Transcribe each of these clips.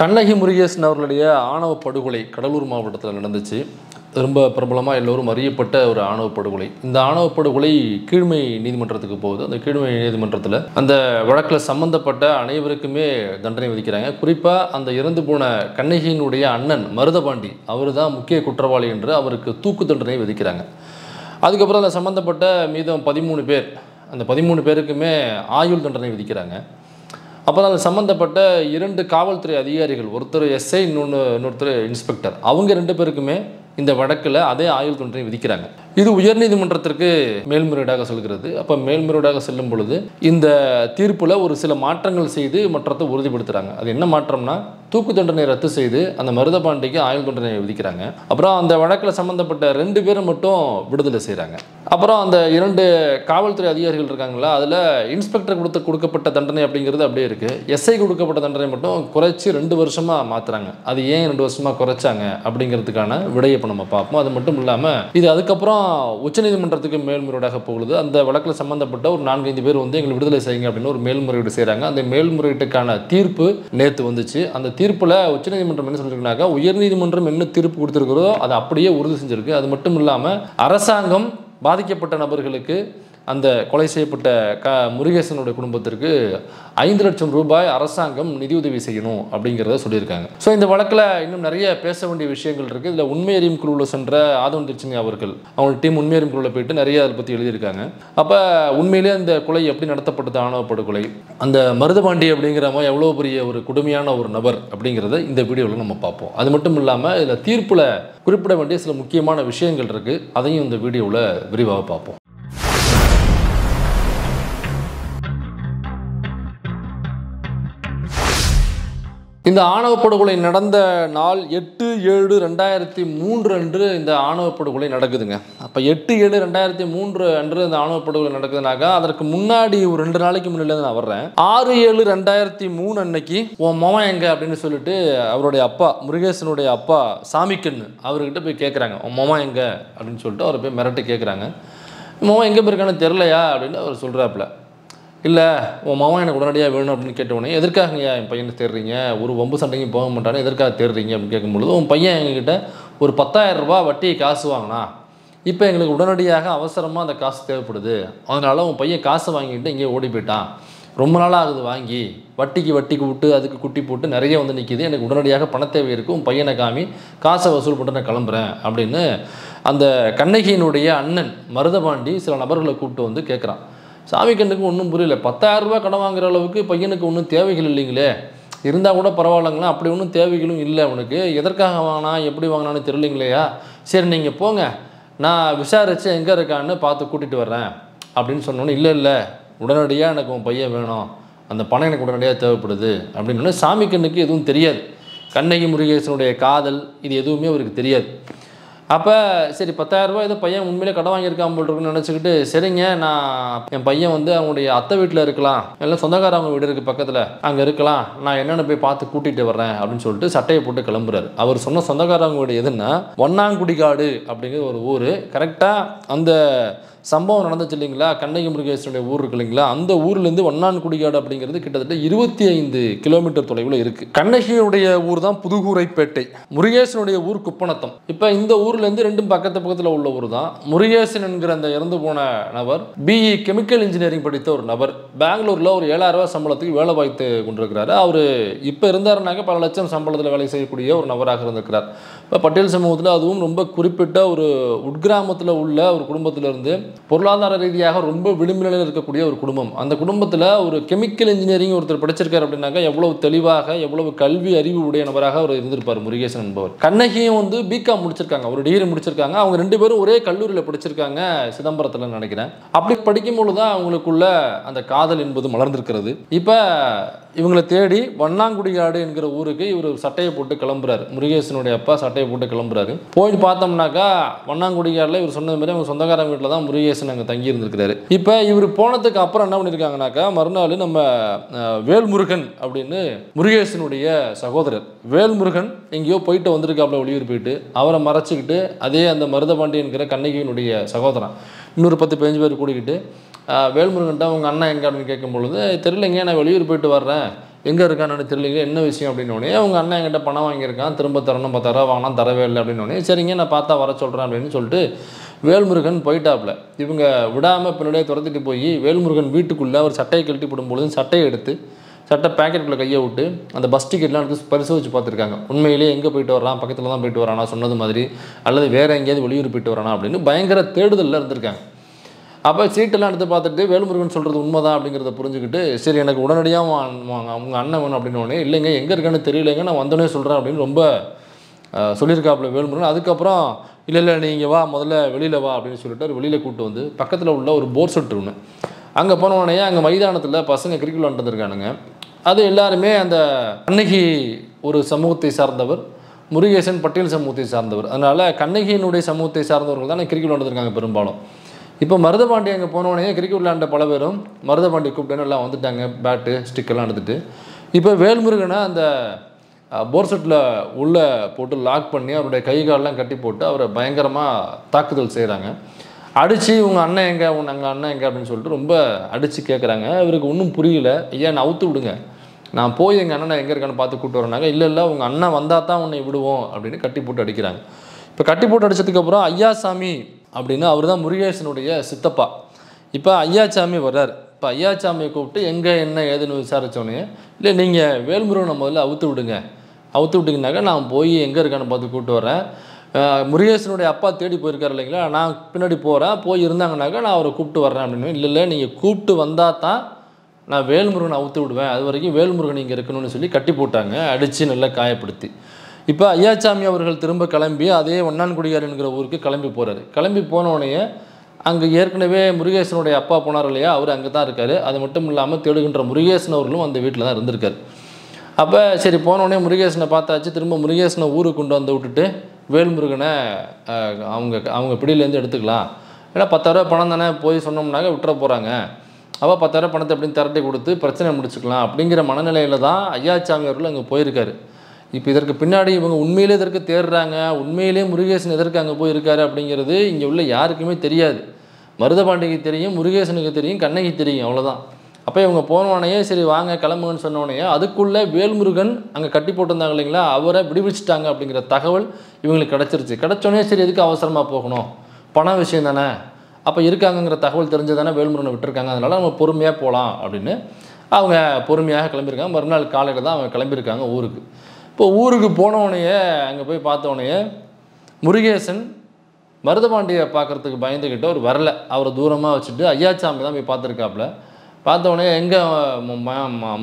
கண்ணகி முருகேசன் அவர்களுடைய ஆணவ படுகொலை கடலூர் மாவட்டத்தில் நடந்துச்சு. ரொம்ப பிரபலமாக எல்லோரும் அறியப்பட்ட ஒரு ஆணவ படுகொலை. இந்த ஆணவ படுகொலை கீழ்மை நீதிமன்றத்துக்கு போகுது. அந்த கீழ்மை நீதிமன்றத்தில் அந்த வழக்கில் சம்பந்தப்பட்ட அனைவருக்குமே தண்டனை விதிக்கிறாங்க. குறிப்பாக அந்த இறந்து போன கண்ணகியினுடைய அண்ணன் மருதபாண்டி அவர் தான் முக்கிய குற்றவாளி என்று அவருக்கு தூக்கு தண்டனை விதிக்கிறாங்க. அதுக்கப்புறம் அதில் சம்பந்தப்பட்ட மீதம் 13 பேர், அந்த 13 பேருக்குமே ஆயுள் தண்டனை விதிக்கிறாங்க. அப்போ அதில் சம்மந்தப்பட்ட 2 காவல்துறை அதிகாரிகள், ஒருத்தர் எஸ்ஐ, இன்னொருத்தர் இன்ஸ்பெக்டர், அவங்க 2 பேருக்குமே இந்த வழக்கில் அதே ஆயுள் தண்டனை விதிக்கிறாங்க. இது உயர்நீதிமன்றத்திற்கு மேல்முறையீடாக செல்கிறது. அப்போ மேல்முறையீடாக செல்லும் பொழுது இந்த தீர்ப்பில் ஒரு சில மாற்றங்கள் செய்து மற்றத்தை உறுதிப்படுத்துகிறாங்க. அது என்ன மாற்றம்னா, தூக்கு தண்டனை ரத்து செய்து அந்த மருதபாண்டிக்கு ஆயுள் தண்டனை விதிக்கிறாங்க. அப்புறம் அந்த வழக்கில் சம்மந்தப்பட்ட 2 பேரும் மட்டும் விடுதலை செய்கிறாங்க. அப்புறம் அந்த 2 காவல்துறை அதிகாரிகள் இருக்காங்களா, அதில் இன்ஸ்பெக்டர் கொடுக்கப்பட்ட தண்டனை அப்படிங்கிறது அப்படியே இருக்குது. எஸ்ஐ கொடுக்கப்பட்ட தண்டனை மட்டும் குறைச்சி 2 வருஷமாக மாற்றுறாங்க. அது ஏன் 2 வருஷமாக குறைச்சாங்க அப்படிங்கிறதுக்கான விடையை இப்போ நம்ம பார்ப்போம். அது மட்டும் இல்லாமல் இது அதுக்கப்புறம் உச்சநீதிமன்றத்துக்கு மேல்முறையீடாக போகுது. அந்த வழக்கில் சம்பந்தப்பட்ட ஒரு 4-5 பேர் வந்து எங்களை விடுதலை செய்யுங்க அப்படின்னு ஒரு மேல்முறையீடு செய்கிறாங்க. அந்த மேல்முறையீட்டுக்கான தீர்ப்பு நேற்று வந்துச்சு. அந்த தீர்ப்பில் உச்சநீதிமன்றம் என்ன சொல்லியிருக்காங்க, உயர்நீதிமன்றம் என்ன தீர்ப்பு கொடுத்துருக்கிறதோ அதை அப்படியே உறுதி செஞ்சிருக்கு. அது மட்டும் இல்லாமல் அரசாங்கம் பாதிக்கப்பட்ட நபர்களுக்கு, அந்த கொலை செய்யப்பட்ட முருகேசனுடைய குடும்பத்திற்கு 5 லட்சம் ரூபாய் அரசாங்கம் நிதியுதவி செய்யணும் அப்படிங்கிறத சொல்லியிருக்காங்க. ஸோ இந்த வழக்கில் இன்னும் நிறைய பேச வேண்டிய விஷயங்கள் இருக்குது. இதில் உண்மை அறியும் குழுவில் சென்ற ஆதவன் திருச்சினி அவர்கள், அவங்க டீம் உண்மை அறியும் குழுவில் போயிட்டு நிறைய அதை பற்றி எழுதியிருக்காங்க. அப்போ உண்மையிலே அந்த கொலை எப்படி நடத்தப்பட்டது, ஆணவ படுகொலை, அந்த மருதபாண்டி அப்படிங்கிறவங்க எவ்வளோ பெரிய ஒரு கொடுமையான ஒரு நபர் அப்படிங்கிறத இந்த வீடியோவில் நம்ம பார்ப்போம். அது மட்டும் இல்லாமல் இதில் தீர்ப்பில் குறிப்பிட வேண்டிய சில முக்கியமான விஷயங்கள் இருக்குது. அதையும் இந்த வீடியோவில் விரிவாக பார்ப்போம். இந்த ஆணவ படுகொலை நடந்த நாள் 8/7/2003 அன்று இந்த ஆணவ படுகொலை நடக்குதுங்க. அப்போ 8/7/2003 அன்று இந்த ஆணவ படுகொலை நடக்குதுனாக்கா அதற்கு முன்னாடி ஒரு 2 நாளைக்கு முன்னாடி நான் வர்றேன். 6/7/2003 அன்னைக்கு உன் மவன் எங்க அப்படின்னு சொல்லிட்டு அவருடைய அப்பா, முருகேசனுடைய அப்பா சாமிக்கண்ணு, அவர்கிட்ட போய் கேட்குறாங்க, உன் மவன் எங்க அப்படின்னு சொல்லிட்டு அவரை போய் மிரட்டி கேட்குறாங்க. மவன் எங்கே போயிருக்கான்னு தெரிலையா அப்படின்னு அவர் சொல்கிறாப்புல. இல்லை, உன் மவன் எனக்கு உடனடியாக வேணும் அப்படின்னு கேட்டவுடனே, எதற்காகங்கய்யா என் பையனை தேடுறீங்க, ஒரு வம்பு சண்டைக்கும் போக மாட்டானே, எதற்காக தேடுறீங்க அப்படின்னு கேட்கும்பொழுது, உன் பையன் எங்ககிட்ட ஒரு 10,000 ரூபாய் வட்டி காசு வாங்கினா, இப்போ எங்களுக்கு உடனடியாக அவசரமாக அந்த காசு தேவைப்படுது, அதனால் உன் பையன் காசு வாங்கிட்டு இங்கே ஓடி போயிட்டான், ரொம்ப நாளாக ஆகுது வாங்கி, வட்டிக்கு விட்டு அதுக்கு குட்டி போட்டு நிறைய வந்து நிற்கிது, எனக்கு உடனடியாக பண தேவை இருக்குது, உன் பையனை காமி காசை வசூல் பண்ணிட்டு நான் கிளம்புறேன் அப்படின்னு அந்த கண்ணகியினுடைய அண்ணன் மருதபாண்டி சில நபர்களை கூப்பிட்டு வந்து கேட்குறான். சாமிக்கண்ணுக்கு ஒன்றும் புரியல. 10,000 ரூபாய் கடன் வாங்குற அளவுக்கு பையனுக்கு ஒன்றும் தேவைகள் இல்லைங்களே, இருந்தால் கூட பரவாயில்லைங்களா, அப்படி ஒன்றும் தேவைகளும் இல்லை அவனுக்கு, எதற்காக வாங்கினா எப்படி வாங்கினான்னு தெரியலைங்களையா, சரி நீங்கள் போங்க, நான் விசாரித்து எங்கே இருக்கான்னு பார்த்து கூட்டிகிட்டு வர்றேன் அப்படின்னு சொன்னோன்னே, இல்லை உடனடியாக எனக்கு உன் பையன் வேணும், அந்த பணம் எனக்கு உடனடியாக தேவைப்படுது அப்படின்னு சாமிக்கண்ணுக்கு எதுவும் தெரியாது. கண்ணகி முருகேசனுடைய காதல் இது எதுவுமே அவருக்கு தெரியாது. அப்போ சரி 10,000 ரூபாய் ஏதோ பையன் உண்மையிலே கடன் வாங்கியிருக்கான் போல் இருக்குன்னு நினச்சிக்கிட்டு, சரிங்க நான் என் பையன் வந்து அவங்களுடைய அத்தை வீட்டில் இருக்கலாம், இல்லை சொந்தக்காரவங்க வீடு இருக்குது பக்கத்தில், அங்கே இருக்கலாம், நான் என்னென்னு போய் பார்த்து கூட்டிகிட்டு வர்றேன் அப்படின்னு சொல்லிட்டு சட்டையை போட்டு கிளம்புறாரு. அவர் சொன்ன சொந்தக்காரவங்க வீடு எதுன்னா வண்ணாங்குடிக்காடு அப்படிங்கிற ஒரு ஊர். கரெக்டாக அந்த சம்பவம் நடந்துச்சு இல்லைங்களா, கண்ணகி முருகேசனுடைய ஊர் இருக்கு இல்லைங்களா, அந்த ஊர்லேருந்து வண்ணான்குடிக்காடு அப்படிங்கிறது கிட்டத்தட்ட 25 கிலோமீட்டர் தொலைவில் இருக்குது. கண்ணகியுடைய ஊர் தான் புதுகூரைப்பேட்டை, முருகேசனுடைய ஊர் குப்பநத்தம். இப்போ இந்த ஊர்லேருந்து 2 பக்கத்தில் உள்ள ஊர் தான். முருகேசன் என்கிற அந்த இறந்து போன நபர் பிஇ கெமிக்கல் இன்ஜினியரிங் படித்த ஒரு நபர், பெங்களூரில் ஒரு 7,000 ரூபாய் சம்பளத்துக்கு வேலை பார்த்து கொண்டிருக்கிறாரு. அவர் இப்போ இருந்தாருனாக்க பல லட்சம் சம்பளத்தில் வேலை செய்யக்கூடிய ஒரு நபராக இருந்திருக்கிறார். இப்போ பட்டியல் சமூகத்தில் அதுவும் ரொம்ப குறிப்பிட்ட ஒரு உட்கிராமத்தில் உள்ள ஒரு குடும்பத்திலிருந்து பொருளாதார ரீதியாக ரொம்ப விளிம்பில் இருக்கக்கூடிய ஒரு குடும்பம். அந்த குடும்பத்தில் ஒரு கெமிக்கல் இன்ஜினியரிங் ஒருத்தர் படிச்சிருக்காரு அப்படின்னாக்கா எவ்வளவு தெளிவாக எவ்வளவு கல்வி அறிவு உடைய நபராக அவர் இருந்திருப்பார் முருகேசன் என்பவர். கண்ணகியும் வந்து பிகாம் முடிச்சிருக்காங்க, ஒரு டிகிரி முடிச்சிருக்காங்க. அவங்க 2 பேரும் ஒரே கல்லூரியில் படிச்சிருக்காங்க, சிதம்பரத்தில் நினைக்கிறேன். அப்படி படிக்கும்பொழுது தான் அவங்களுக்குள்ள அந்த காதல் என்பது மலர்ந்திருக்கிறது. இப்போ இவங்களை தேடி வண்ணாங்குடிக்காடு என்கிற ஊருக்கு இவர் சட்டையை போட்டு கிளம்புறாரு. முருகேசனுடைய அப்பா சட்டையை போட்டு கிளம்புறாரு. போய் பார்த்தோம்னாக்கா வண்ணாங்குடிக்காடில் இவர் சொன்னது மாதிரி அவங்க சொந்தக்காரங்க வீட்டில் தான் முருகேசன் அங்கே தங்கி இருந்திருக்கிறாரு. இப்போ இவர் போனதுக்கு அப்புறம் என்ன பண்ணியிருக்காங்கனாக்கா, மறுநாள் நம்ம வேல்முருகன் அப்படின்னு முருகேசனுடைய சகோதரர் வேல்முருகன் எங்கேயோ போயிட்டு வந்திருக்காப்புல, வெளியூர் போயிட்டு, அவரை மறைச்சிக்கிட்டு அதே அந்த மருதபாண்டி என்கிற கண்ணகியினுடைய சகோதரன் இன்னொரு 10-15 பேர் கூட்டிக்கிட்டு வேல்முருகன்ட்ட அவங்க அண்ணன் எங்கே அப்படின்னு கேட்கும் பொழுது, தெரியலைங்க நான் வெளியூர் போயிட்டு வர்றேன், எங்கே இருக்கான்னு தெரியல, என்ன விஷயம் அப்படின்னோடனே அவங்க அண்ணன் என்கிட்ட பணம் வாங்கியிருக்கான், திரும்ப தரணும், 10,000 வாங்கினா தரவே இல்லை அப்படின்னோடனே சரிங்க நான் பார்த்தா வர சொல்கிறேன் அப்படின்னு சொல்லிட்டு வேல்முருகன் போயிட்டாப்புல. இவங்க விடாமல் பின்னாடியே துரத்திட்டு போய் வேல்முருகன் வீட்டுக்குள்ளே அவர் சட்டையை கழட்டி போடும்பொழுது சட்டையை எடுத்து சட்டை பேக்கெட்டுக்குள்ளே கையை விட்டு அந்த பஸ் டிக்கெட்லாம் எடுத்து பரிசோதிச்சு பார்த்துருக்காங்க. உண்மையிலேயே எங்கே போயிட்டு வரான், பக்கத்தில் தான் போயிட்டு வரானா சொன்னது மாதிரி, அல்லது வேறு எங்கேயாவது வெளியூர் போயிட்டு வரானா அப்படின்னு பயங்கர தேடுதலில் இருந்திருக்காங்க. அப்போ சீட்டெல்லாம் எடுத்து பார்த்துட்டு வேல்முருகன் சொல்கிறது உண்மைதான் அப்படிங்கிறத புரிஞ்சுக்கிட்டு சரி எனக்கு உடனடியாக அவங்க அண்ணன் வேணும் அப்படின்னோடனே இல்லைங்க எங்கே இருக்கான்னு தெரியலைங்க நான் வந்தோடனே சொல்கிறேன் அப்படின்னு ரொம்ப சொல்லியிருக்காப்புல வேல்முருகன். அதுக்கப்புறம் இல்லை நீங்கள் வா முதல்ல வெளியில் வா அப்படின்னு சொல்லிட்டு வெளியில் கூப்பிட்டு வந்து பக்கத்தில் உள்ள ஒரு போர் செட் ஒன்று அங்கே போனோடனே அங்கே மைதானத்தில் பசங்க கிரிக்கெட் விளாண்டுட்டு இருக்கானுங்க. அது எல்லாருமே அந்த கண்ணகி ஒரு சமூகத்தை சார்ந்தவர், முருகேசன் பட்டியல் சமூகத்தை சார்ந்தவர். அதனால் கண்ணகியினுடைய சமூகத்தை சார்ந்தவர்கள் தான் கிரிக்கெட் விளாண்டுருக்காங்க பெரும்பாலும். இப்போ மருதபாண்டி அங்கே போனோடனே கிரிக்கெட் விளையாண்ட பல பேரும் மருதபாண்டி கூப்பிட்டேன்னு எல்லாம் வந்துட்டாங்க, பேட்டு ஸ்டிக்கெல்லாம் எடுத்துகிட்டு. இப்போ வேல்முருகனை அந்த போர் செட்டில் உள்ளே போட்டு லாக் பண்ணி அவருடைய கை காலெலாம் கட்டி போட்டு அவரை பயங்கரமாக தாக்குதல் செய்கிறாங்க. அடித்து உங்கள் அண்ணன் எங்கே எங்கள் அண்ணன் எங்கே அப்படின்னு சொல்லிட்டு ரொம்ப அடித்து கேட்குறாங்க. அவருக்கு ஒன்றும் புரியல. ஐயா நான் அவுத்து விடுங்க, நான் போய் எங்கள் அண்ணனை எங்கே இருக்கான்னு பார்த்து கூப்பிட்டு வரேனாங்க. இல்லை உங்கள் அண்ணன் வந்தால் தான் உன்னை விடுவோம் அப்படின்னு கட்டி போட்டு அடிக்கிறாங்க. இப்போ கட்டி போட்டு அடித்ததுக்கப்புறம் ஐயாசாமி அப்படின்னு அவர் தான் முருகேசனுடைய சித்தப்பா. இப்போ ஐயாசாமி வர்றார். இப்போ ஐயாசாமியை கூப்பிட்டு எங்கே என்ன ஏதுன்னு விசாரித்தோன்னே இல்லை நீங்கள் வேல்முருகனை முதல்ல அவுத்து விடுங்க, அவுத்து விட்டிங்கனாக்கா நான் போய் எங்கே இருக்கான்னு பார்த்து கூப்பிட்டு வரேன். முருகேசனுடைய அப்பா தேடி போயிருக்காரு இல்லைங்களா, நான் பின்னாடி போகிறேன், போய் இருந்தாங்கனாக்கா நான் அவரை கூப்பிட்டு வர்றேன் அப்படின்னு. இல்லை நீங்கள் கூப்பிட்டு வந்தால் தான் நான் வேல்முருகனை அவுத்து விடுவேன், அது வரைக்கும் வேல்முருகன் இங்கே இருக்கணும்னு சொல்லி கட்டி போட்டாங்க, அடித்து நல்லா காயப்படுத்தி. இப்போ ஐயாசாமி அவர்கள் திரும்ப கிளம்பி அதே வண்ணான்குடியார் என்கிற ஊருக்கு கிளம்பி போகிறாரு. கிளம்பி போனோடனே அங்கே ஏற்கனவே முருகேசனுடைய அப்பா போனார் இல்லையா, அவர் அங்கே தான் இருக்கார். அது மட்டும் இல்லாமல் தேடுகின்ற முருகேசன் அவர்களும் அந்த வீட்டில் தான் இருந்திருக்காரு. அப்போ சரி போனோடனே முருகேசனை பார்த்தாச்சு. திரும்ப முருகேசனை ஊருக்கு கொண்டு வந்து விட்டுட்டு வேல்முருகனை அவங்க பிடியிலேருந்து எடுத்துக்கலாம், ஏன்னா 10,000 பணம் தானே போய் சொன்னோம்னாக்க விட்டுற போகிறாங்க, அப்போ 10,000 பணத்தை எப்படின்னு திரட்டி கொடுத்து பிரச்சனை முடிச்சுக்கலாம் அப்படிங்கிற மனநிலையில் தான் ஐயாசாமி அவர்கள் அங்கே போயிருக்காரு. இப்போ இதற்கு பின்னாடி இவங்க உண்மையிலே இதற்கு தேடுறாங்க, உண்மையிலே முருகேசன் எதற்கு அங்கே போயிருக்காரு அப்படிங்கிறது இங்கே உள்ள யாருக்குமே தெரியாது. மருதபாண்டிக்கு தெரியும், முருகேசனுக்கு தெரியும், கண்ணகி தெரியும், அவ்வளோதான். அப்போ இவங்க போனோடனே சரி வாங்க கிளம்புங்கன்னு சொன்னோடனே அதுக்குள்ளே வேல்முருகன் அங்கே கட்டி போட்டிருந்தாங்க இல்லைங்களா, அவரை விடுவிச்சிட்டாங்க அப்படிங்கிற தகவல் இவங்களுக்கு கிடச்சிருச்சு. கிடச்சோடனே சரி எதுக்கு அவசரமாக போகணும், பண விஷயம் தானே, அப்போ இருக்காங்கங்கிற தகவல் தெரிஞ்சதானே வேல்முருகனை விட்டுருக்காங்க, அதனால் நம்ம பொறுமையாக போகலாம் அப்படின்னு அவங்க பொறுமையாக கிளம்பியிருக்காங்க. மறுநாள் காலையில் தான் அவங்க கிளம்பியிருக்காங்க ஊருக்கு. இப்போ ஊருக்கு போனோடனே அங்கே போய் பார்த்தோடனே முருகேசன் மருதபாண்டியை பார்க்குறதுக்கு பயந்துக்கிட்டு அவர் வரல, அவரை தூரமாக வச்சுட்டு ஐயாசாமி தான் போய் பார்த்துருக்காப்புல. பார்த்தோடனே எங்கே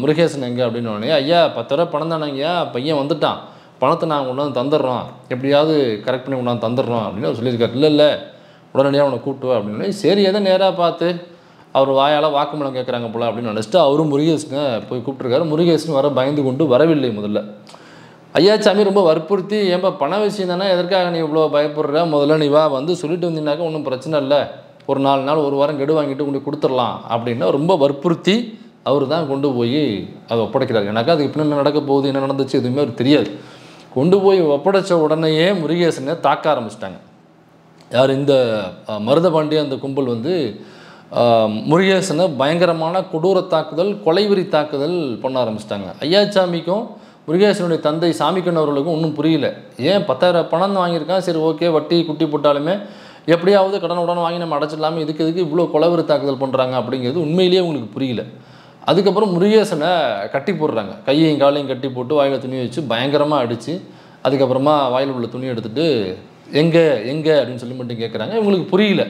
முருகேசன் எங்கே அப்படின்னோடனே ஐயா 10,000 பணம் தானேங்கய்யா, பையன் வந்துட்டான், பணத்தை நாங்கள் கொண்டாந்து தந்துடுறோம், எப்படியாவது கரெக்ட் பண்ணி கொண்டாந்து தந்துடுறோம் அப்படின்னு அவர் சொல்லியிருக்காரு. இல்லை உடனடியாக அவனை கூப்பிட்டு அப்படின்னு. சரி எதை நேராக பார்த்து அவர் வாயால் வாக்குமூலம் கேட்குறாங்க போல அப்படின்னு நினச்சிட்டு அவரும் முருகேசனை போய் கூப்பிட்டுருக்காரு. முருகேசன் வர பயந்து கொண்டு வரவில்லை. முதல்ல ஐயாசாமி ரொம்ப வற்புறுத்தி ஏன்பா பண விஷயம் தானே, எதற்காக நீ இவ்வளோ பயப்படுற, முதல்ல நீ வா வந்து சொல்லிட்டு வந்தீங்கன்னாக்கா ஒன்றும் பிரச்சனை இல்லை, ஒரு 4 நாள் 1 வாரம் கெடு வாங்கிட்டு கொண்டு கொடுத்துடலாம் அப்படின்னு ரொம்ப வற்புறுத்தி அவர் தான் கொண்டு போய் அதை ஒப்படைக்கிறார். எனக்கு அதுக்கு பின்னாடி நடக்க போகுது, என்ன நடந்துச்சு எதுவுமே அவருக்கு தெரியாது. கொண்டு போய் ஒப்படைச்ச உடனேயே முருகேசனை தாக்க ஆரம்பிச்சிட்டாங்க. யார் இந்த மருதபாண்டி அந்த கும்பல் வந்து முருகேசனை பயங்கரமான கொடூர தாக்குதல், கொலைவெறி தாக்குதல் பண்ண ஆரம்பிச்சிட்டாங்க. ஐயாசாமிக்கும் முருகேசனுடைய தந்தை சாமிக்கண்ண அவர்களுக்கும் ஒன்றும் புரியல. ஏன் 10,000 பணம் வாங்கியிருக்கான், சரி ஓகே வட்டி குட்டி போட்டாலுமே எப்படியாவது கடன் உடனே வாங்கி நம்ம அடைச்சிடலாமே, இதுக்கு இவ்வளோ கொலைவெறி தாக்குதல் பண்ணுறாங்க அப்படிங்கிறது உண்மையிலேயே உங்களுக்கு புரியல. அதுக்கப்புறம் முருகேசனை கட்டி போடுறாங்க, கையையும் காலையும் கட்டி போட்டு வாயில் துணி வச்சு பயங்கரமாக அடித்து அதுக்கப்புறமா வாயில் உள்ள துணி எடுத்துகிட்டு எங்கே அப்படின்னு சொல்லி மட்டும் கேட்குறாங்க. இவங்களுக்கு புரியல.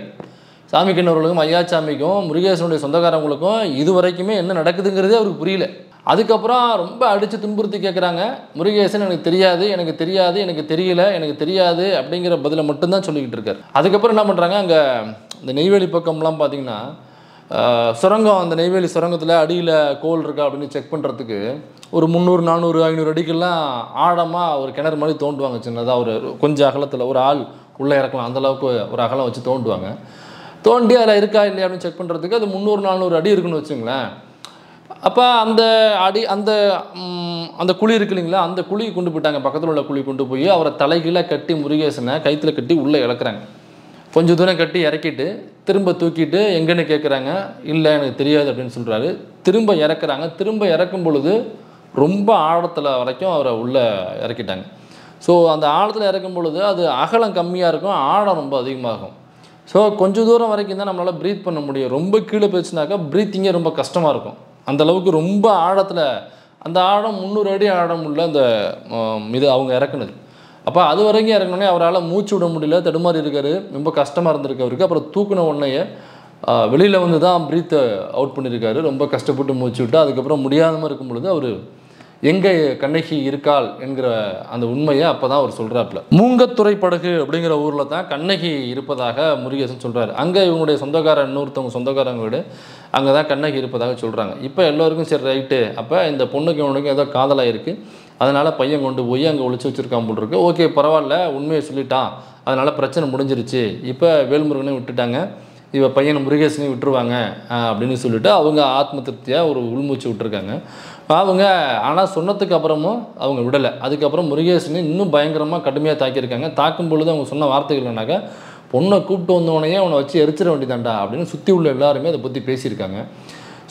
சாமிக்கண்ணவர்களுக்கும் ஐயாசாமிக்கும் முருகேசனுடைய சொந்தக்காரங்களுக்கும் இது வரைக்குமே என்ன நடக்குதுங்கிறதே அவருக்கு புரியல. அதுக்கப்புறம் ரொம்ப அடித்து துன்புறுத்தி கேட்குறாங்க. முருகேசன் எனக்கு தெரியாது எனக்கு தெரியல அப்படிங்கிற பதிலை மட்டும்தான் சொல்லிக்கிட்டு இருக்கார். அதுக்கப்புறம் என்ன பண்ணுறாங்க, அங்கே இந்த நெய்வேலி பக்கம்லாம் பார்த்திங்கன்னா சுரங்கம், அந்த நெய்வேலி சுரங்கத்தில் அடியில் கோல் இருக்கா அப்படின்னு செக் பண்ணுறதுக்கு ஒரு 300 400 500 அடிக்கெல்லாம் ஆழமாக ஒரு கிணறு மாதிரி தோண்டுவாங்க. சின்னதாக ஒரு கொஞ்சம் அகலத்தில் ஒரு ஆள் உள்ளே இறக்கலாம், அந்தளவுக்கு ஒரு அகலம் வச்சு தோண்டுவாங்க. தோண்டி அதில் இருக்கா இல்லையா அப்படின்னு செக் பண்ணுறதுக்கு அது 300 400 அடி இருக்குன்னு வச்சுங்களேன். அப்போ அந்த அடி அந்த குழி இருக்கு இல்லைங்களா, அந்த குழியை கொண்டு போயிட்டாங்க, பக்கத்தில் உள்ள குழி கொண்டு போய் அவரை தலைகீழ கட்டி முருகேசனை கயிற்றுல கட்டி உள்ளே இறக்குறாங்க. கொஞ்சம் தூரம் கட்டி இறக்கிட்டு திரும்ப தூக்கிட்டு எங்கன்னு கேட்குறாங்க. இல்லை எனக்கு தெரியாது அப்படின்னு சொல்கிறாரு. திரும்ப இறக்குறாங்க. திரும்ப இறக்கும் பொழுது ரொம்ப ஆழத்தில் வரைக்கும் அவரை உள்ளே இறக்கிட்டாங்க. ஸோ அந்த ஆழத்தில் இறக்கும் பொழுது அது அகலம் கம்மியாக இருக்கும், ஆழம் ரொம்ப அதிகமாகும். ஸோ கொஞ்சம் தூரம் வரைக்கும் தான் நம்மளால் ப்ரீத் பண்ண முடியும். ரொம்ப கீழே போயிடுச்சுனாக்கா ப்ரீத்திங்கே ரொம்ப கஷ்டமாக இருக்கும். அந்தளவுக்கு ரொம்ப ஆழத்தில், அந்த ஆழம் 300 அடி ஆழம் உள்ள அந்த இது அவங்க இறக்குனது. அப்போ அது வரைக்கும் இறங்கினோடனே அவரால் மூச்சு விட முடியல, தடுமாறி இருக்கார், ரொம்ப கஷ்டமாக இருந்திருக்கு அவருக்கு. அப்புறம் தூக்கின உடனேயே வெளியில் வந்து தான் ப்ரீத்தை அவுட் பண்ணியிருக்காரு. ரொம்ப கஷ்டப்பட்டு மூச்சு விட்டு அதுக்கப்புறம் முடியாதமாக இருக்கும் பொழுது அவர் எங்கே கண்ணகி இருக்காள் என்கிற அந்த உண்மையை அப்போ தான் அவர் சொல்கிறாப்புல. மூங்கத்துறை படகு அப்படிங்கிற ஊரில் தான் கண்ணகி இருப்பதாக முருகேசன் சொல்கிறார். அங்கே இவங்களுடைய சொந்தக்காரன் இன்னொருத்தவங்க சொந்தக்காரங்க வீடு, அங்கே தான் கண்ணகி இருப்பதாக சொல்கிறாங்க. இப்போ எல்லோருக்கும் சரி ரைட்டு, அப்போ இந்த பொண்ணுக்கு இவனுக்கு ஏதோ காதலாக இருக்குது, அதனால் பையன் கொண்டு போய் அங்கே ஒழிச்சு வச்சுருக்கான் போல் இருக்கு. ஓகே பரவாயில்ல, உண்மையை சொல்லிட்டான், அதனால் பிரச்சனை முடிஞ்சிருச்சு, இப்போ வேல்முருகனையும் விட்டுட்டாங்க, இவ பையனை முருகேசனையும் விட்டுருவாங்க அப்படின்னு சொல்லிட்டு அவங்க ஆத்ம திருப்தியாக ஒரு உள்மூச்சு விட்டுருக்காங்க அவங்க. ஆனால் சொன்னதுக்கு அப்புறமும் அவங்க விடலை. அதுக்கப்புறம் முருகேசனை இன்னும் பயங்கரமாக கடுமையாக தாக்கியிருக்காங்க. தாக்கும் பொழுது அவங்க சொன்ன வார்த்தைகள் என்னன்னாக்கா, பொண்ணை கூப்பிட்டு வந்தவனையே அவனை வச்சு எரிச்சிட வேண்டியதாண்டா அப்படின்னு சுற்றி உள்ள எல்லாருமே அதை பற்றி பேசியிருக்காங்க.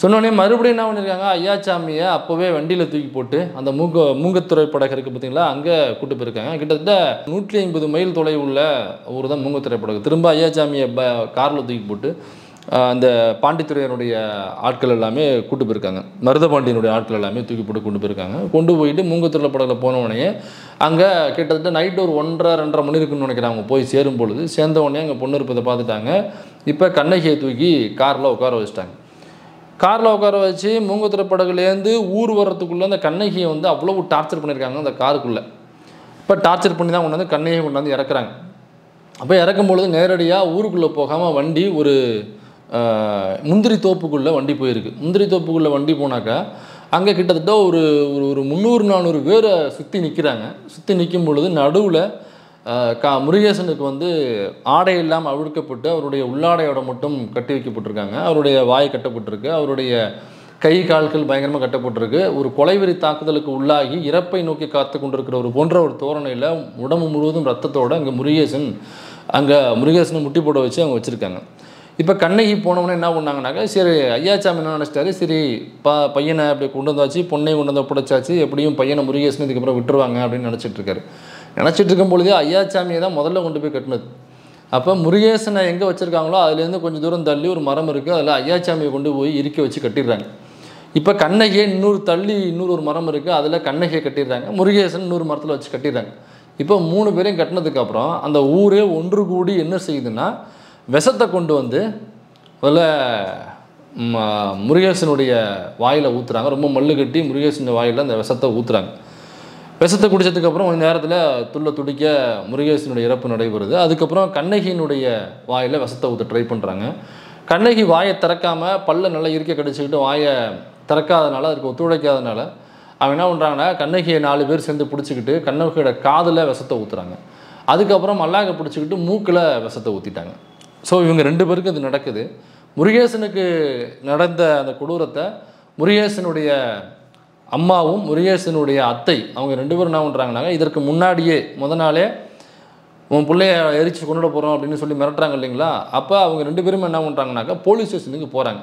சொன்னோடனே மறுபடியும் என்ன பண்ணியிருக்காங்க, ஐயாச்சாமியை அப்போவே வண்டியில் தூக்கி போட்டு அந்த மூங்கத்துறை படகு இருக்குது பார்த்தீங்களா, அங்கே கூட்டு போயிருக்காங்க. கிட்டத்தட்ட 150 மைல் தொலைவு உள்ள ஊர் தான் மூங்கத்துறை படகு. திரும்ப ஐயாச்சாமியை காரில் தூக்கி போட்டு அந்த பாண்டித்துறையனுடைய ஆட்கள் எல்லாமே கூட்டு போயிருக்காங்க, மருதபாண்டியனுடைய ஆட்கள் எல்லாமே தூக்கி போட்டு கொண்டு போயிருக்காங்க. கொண்டு போயிட்டு மூங்கத்துறை படகுல போனவொடனே அங்கே கிட்டத்தட்ட நைட்டு ஒரு 1:30-2:30 மணி இருக்குன்னு நினைக்கிறாங்க. அவங்க போய் சேரும் பொழுது சேர்ந்தவொடனே அங்கே பொண்ணு இருப்பதை பார்த்துட்டாங்க. இப்போ கண்ணகியை தூக்கி காரில் உட்கார வச்சுட்டாங்க. காரில் உட்கார வச்சு மூங்கத்துறை படகுலேருந்து ஊர் வர்றதுக்குள்ளே அந்த கண்ணகியை வந்து அவ்வளோ டார்ச்சர் பண்ணியிருக்காங்க அந்த காருக்குள்ளே. இப்போ டார்ச்சர் பண்ணி தான் கொண்டாந்து கண்ணகியை கொண்டாந்து இறக்குறாங்க. அப்போ இறக்கும் பொழுது நேரடியாக ஊருக்குள்ளே போகாமல் வண்டி ஒரு முந்திரி தோப்புக்குள்ளே வண்டி போயிருக்கு. முந்திரி தோப்புக்குள்ளே வண்டி போனாக்கா அங்கே கிட்டத்தட்ட ஒரு ஒரு 300-400 பேரை சுற்றி நிற்கிறாங்க. சுற்றி நிற்கும் பொழுது நடுவில் முருகேசனுக்கு வந்து ஆடை இல்லாமல் அவிழ்க்கப்பட்டு அவருடைய உள்ளாடையோட மட்டும் கட்டி வைக்கப்பட்டிருக்காங்க. அவருடைய வாய் கட்டப்பட்டிருக்கு, அவருடைய கை கால்கள் பயங்கரமாக கட்டப்பட்டிருக்கு. ஒரு கொலைவெறி தாக்குதலுக்கு உள்ளாகி இறப்பை நோக்கி காத்து கொண்டிருக்கிற ஒரு போன்ற ஒரு தோரணையில் உடம்பு முழுவதும் ரத்தத்தோடு அங்கே முருகேசனை முட்டி போட வச்சு அவங்க வச்சுருக்காங்க. இப்போ கண்ணகி போனவொன்னே என்ன பண்ணாங்கனாக்கா, சரி ஐயாச்சாமி என்ன நினச்சிட்டாரு, சரி பையனை அப்படி கொண்டு வந்தாச்சு, பொண்ணையும் கொண்டு வந்து ஒப்படைச்சாச்சு, எப்படியும் பையனை முருகேசன் இதுக்கப்புறம் விட்டுருவாங்க அப்படின்னு நினச்சிட்டு இருக்காரு. நினச்சிட்டு இருக்கும் பொழுதே ஐயாச்சாமியை தான் முதல்ல கொண்டு போய் கட்டினது. அப்போ முருகேசனை எங்கே வச்சுருக்காங்களோ அதுலேருந்து கொஞ்சம் தூரம் தள்ளி ஒரு மரம் இருக்குது, அதில் ஐயாச்சாமியை கொண்டு போய் இறுக்கி வச்சு கட்டிடுறாங்க. இப்போ கண்ணகியை இன்னொரு ஒரு மரம் இருக்குது, அதில் கண்ணகியை கட்டிடுறாங்க, முருகேசன் இன்னொரு மரத்தில் வச்சு கட்டிடுறாங்க. இப்போ 3 பேரையும் கட்டினதுக்கப்புறம் அந்த ஊரே ஒன்று கூடி என்ன செய்யுதுன்னா, விஷத்தை கொண்டு வந்து அதில் முருகேசனுடைய வாயில் ஊற்றுறாங்க. ரொம்ப மல்லு கட்டி முருகேசனுடைய வாயில் அந்த விஷத்தை ஊற்றுறாங்க. விஷத்தை குடித்ததுக்கப்புறம் கொஞ்சம் நேரத்தில் துடிக்க முருகேசனுடைய இறப்பு நடைபெறுது. அதுக்கப்புறம் கண்ணகியினுடைய வாயில் விஷத்தை ஊற்ற ட்ரை பண்ணுறாங்க. கண்ணகி வாயை திறக்காமல் பல்ல நல்லா இருக்க கடிச்சிக்கிட்டு வாயை திறக்காதனால, அதுக்கு ஒத்துழைக்காதனால அவங்க என்ன பண்ணுறாங்கன்னா, கண்ணகியை 4 பேர் சேர்ந்து பிடிச்சிக்கிட்டு கண்ணகியோட காதில் விஷத்தை ஊற்றுறாங்க. அதுக்கப்புறம் மல்லாக பிடிச்சிக்கிட்டு மூக்கில் விஷத்தை ஊற்றிட்டாங்க. ஸோ இவங்க 2 பேருக்கு அது நடக்குது. முருகேசனுக்கு நடந்த அந்த கொடூரத்தை முருகேசனுடைய அம்மாவும் முருகேசனுடைய அத்தை அவங்க 2 பேரும் என்ன பண்ணுறாங்கனாங்க, இதற்கு முன்னாடியே நாளே உன் பிள்ளைய எரிச்சு கொண்டுட போகிறோம் அப்படின்னு சொல்லி மிரட்டுறாங்க இல்லைங்களா. அப்போ அவங்க 2 பேரும் என்ன பண்ணுறாங்கனாக்கா, போலீஸ் ஸ்டேஷனுக்கு போகிறாங்க.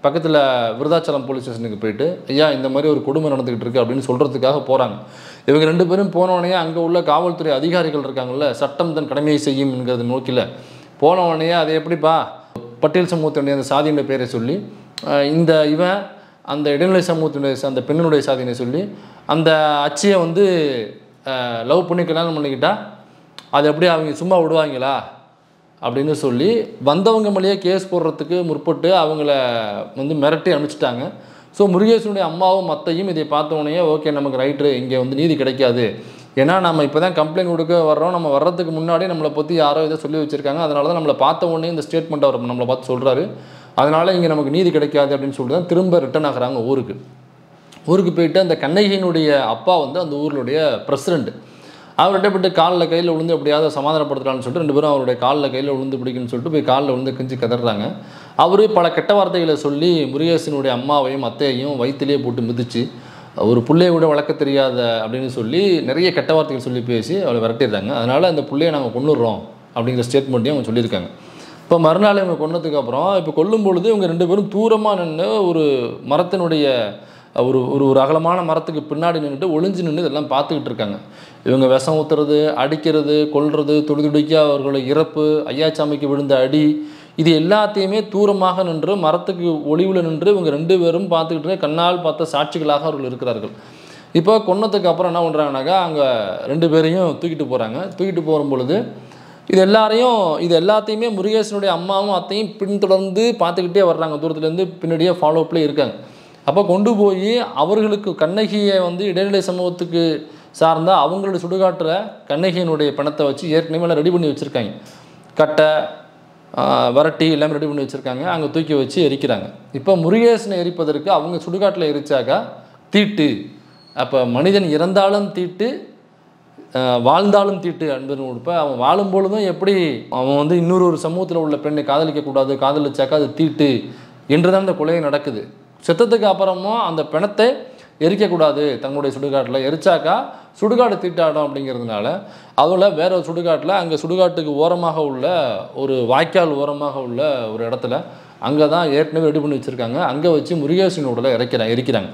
பக்கத்தில் விருதாச்சலம் போலீஸ் ஸ்டேஷனுக்கு போயிட்டு, ஐயா இந்த மாதிரி ஒரு கொடுமை நடந்துக்கிட்டு இருக்குது அப்படின்னு சொல்கிறதுக்காக போகிறாங்க. இவங்க 2 பேரும் போனவொடனே அங்கே உள்ள காவல்துறை அதிகாரிகள் இருக்காங்கல்ல, சட்டம் தன் கடமையை செய்யும் என்கிறது நோக்கில் போனவொடனே அதை எப்படிப்பா பட்டியல் சமூகத்தினுடைய அந்த சாதியினுடைய பேரை சொல்லி இவன் அந்த இடைநிலை சமூகத்தினுடைய அந்த பெண்ணினுடைய சாதியினை சொல்லி அந்த அச்சியை வந்து லவ் பண்ணி கல்யாணம் பண்ணிக்கிட்டா அது எப்படி அவங்க சும்மா விடுவாங்களா அப்படின்னு சொல்லி வந்தவங்க மேலேயே கேஸ் போடுறதுக்கு முற்பட்டு அவங்கள வந்து மிரட்டி அனுப்பிச்சிட்டாங்க. ஸோ முருகேசனுடைய அம்மாவும் அத்தையும் இதை பார்த்தவொடனே ஓகே நமக்கு ரைட்டு, இங்கே வந்து நீதி கிடைக்காது, ஏன்னா நம்ம இப்போ தான் கம்ப்ளைண்ட் கொடுக்க வர்றோம், நம்ம வர்றதுக்கு முன்னாடி நம்மளை பற்றி யாரோ இதை சொல்லி வச்சுருக்காங்க, அதனால தான் நம்மளை பார்த்த உடனே இந்த ஸ்டேட்மெண்ட் அவர் நம்மளை பார்த்து சொல்கிறாரு, அதனால் இங்கே நமக்கு நீதி கிடைக்காது அப்படின்னு சொல்லிட்டு தான் திரும்ப ரிட்டர்ன் ஆகிறாங்க ஊருக்கு போயிட்டு அந்த கண்ணகியினுடைய அப்பா வந்து அந்த ஊருடைய பிரசிடெண்ட் அவர்கிட்ட போய்ட்டு காலில் கையில் விழுந்து எப்படியாவது சமாதானப்படுத்தலான்னு சொல்லிட்டு 2 பேரும் அவருடைய காலில் கையில் விழுந்து பிடிக்குன்னு சொல்லிட்டு போய் காலில் விழுந்து கெஞ்சி கதறாங்க. அவர் பல கெட்ட வார்த்தைகளை சொல்லி முருகேசனுடைய அம்மாவையும் அத்தையையும் வயிற்றிலே போட்டு மிதித்து ஒரு பிள்ளையை விட வளர்க்க தெரியாத அப்படின்னு சொல்லி நிறைய கெட்ட வார்த்தைகள் சொல்லி பேசி அவளை விரட்டிடுறாங்க. அதனால் அந்த பிள்ளையை நாங்கள் கொண்டுடுறோம் அப்படிங்கிற ஸ்டேட்மெண்ட்டையும் அவங்க சொல்லியிருக்காங்க. இப்போ மறுநாள் இவங்க கொன்னதுக்கப்புறம் இப்போ கொல்லும் பொழுது இவங்க 2 பேரும் தூரமாக நின்று ஒரு மரத்தினுடைய ஒரு ஒரு ஒரு அகலமான மரத்துக்கு பின்னாடி நின்றுட்டு ஒளிஞ்சு நின்று இதெல்லாம் பார்த்துக்கிட்டு இருக்காங்க. இவங்க விஷம் ஊற்றுறது, அடிக்கிறது, கொல்றது, துடிதுடிக்க அவர்களை இறப்பு, ஐயாச்சாமிக்கு விழுந்த அடி, இது எல்லாத்தையுமே தூரமாக நின்று மரத்துக்கு ஒளிவில் நின்று இவங்க 2 பேரும் பார்த்துக்கிட்டு கண்ணால் பார்த்த சாட்சிகளாக அவர்கள் இருக்கிறார்கள். இப்போ கொன்னதுக்கு அப்புறம் என்ன பண்ணுறாங்கனாக்கா, அங்கே 2 பேரையும் தூக்கிட்டு போகிறாங்க. தூக்கிட்டு போகும் பொழுது இது எல்லாத்தையுமே முருகேசனுடைய அம்மாவும் அத்தையும் பின்தொடர்ந்து பார்த்துக்கிட்டே வர்றாங்க. தூரத்துலேருந்து பின்னாடியே ஃபாலோஅப்லேயே இருக்காங்க. அப்போ கொண்டு போய் அவர்களுக்கு கண்ணகியை வந்து இடைநிலை சமூகத்துக்கு சார்ந்த அவங்களுடைய சுடுகாட்டில் கண்ணகியினுடைய பணத்தை வச்சு ஏற்கனவே எல்லாம் ரெடி பண்ணி வச்சுருக்காங்க. கட்டை, வரட்டி எல்லாமே ரெடி பண்ணி வச்சுருக்காங்க. அங்கே தூக்கி வச்சு எரிக்கிறாங்க. இப்போ முருகேசனை எரிப்பதற்கு அவங்க சுடுகாட்டில் எரிச்சாக்கா தீட்டு. அப்போ மனிதன் இறந்தாலும் தீட்டு, வாழ்ந்தாலும் தீட்டு என்பது கொடுப்ப. அவன் வாழும்பொழுதும் எப்படி அவன் வந்து இன்னொரு சமூகத்தில் உள்ள பெண்ணை காதலிக்கக்கூடாது, காதலிச்சாக்கா அது தீட்டு என்று தான் இந்த கொலை நடக்குது. செத்ததுக்கு அப்புறமும் அந்த பிணத்தை எரிக்கக்கூடாது தங்களுடைய சுடுகாட்டில். எரிச்சாக்கா சுடுகாடு தீட்டாடும் அப்படிங்கிறதுனால அதில் வேற ஒரு சுடுகாட்டில், அங்கே சுடுகாட்டுக்கு ஓரமாக உள்ள ஒரு வாய்க்கால் ஓரமாக உள்ள ஒரு இடத்துல அங்கே தான் ஏற்கனவே ரெடி பண்ணி வச்சுருக்காங்க. அங்கே வச்சு முருகேசன் உடலை எரிக்கிறாங்க.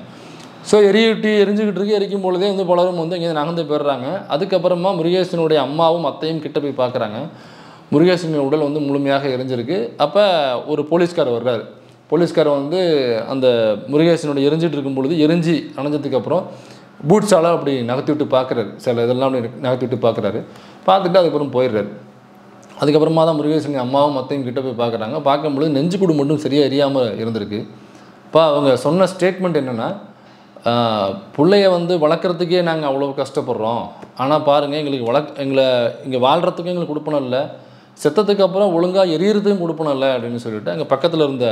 ஸோ எரிஞ்சுக்கிட்டு இருக்கு. எரிக்கும் பொழுதே வந்து பலரும் வந்து இங்கே நகர்ந்து போயிடுறாங்க. அதுக்கப்புறமா முருகேசனுடைய அம்மாவும் அத்தையும் கிட்ட போய் பார்க்குறாங்க. முருகேசனுடைய உடல் வந்து முழுமையாக எரிஞ்சிருக்கு. அப்போ ஒரு போலீஸ்காரர் வர்றாரு. போலீஸ்காரர் வந்து அந்த முருகேசனுடைய எரிஞ்சிட்டு இருக்கும் பொழுது எரிஞ்சு அணைஞ்சதுக்கப்புறம் பூட்ஸால் அப்படி நகர்த்தி விட்டு பார்க்குறாரு. சில இதெல்லாம் நகர்த்தி விட்டு பார்க்குறாரு. பார்த்துட்டு அதுக்கப்புறம் போயிடுறாரு. அதுக்கப்புறமா தான் முருகேசனுடைய அம்மாவும் அத்தையும் கிட்ட போய் பார்க்குறாங்க. பார்க்கும்பொழுது நெஞ்சுக்கூடு மட்டும் சரியாக எரியாமல் இருந்திருக்கு. இப்போ அவங்க சொன்ன ஸ்டேட்மெண்ட் என்னென்னா, பிள்ளைய வந்து வளர்க்குறதுக்கே நாங்கள் அவ்வளோ கஷ்டப்படுறோம், ஆனால் பாருங்கள் எங்களை இங்கே வாழ்கிறதுக்கும் எங்களுக்கு கொடுப்பணும் இல்லை, செத்ததுக்கு அப்புறம் ஒழுங்காக எரியறதுக்கும் கொடுப்பணும் இல்லை அப்படின்னு சொல்லிட்டு அங்கே பக்கத்தில் இருந்த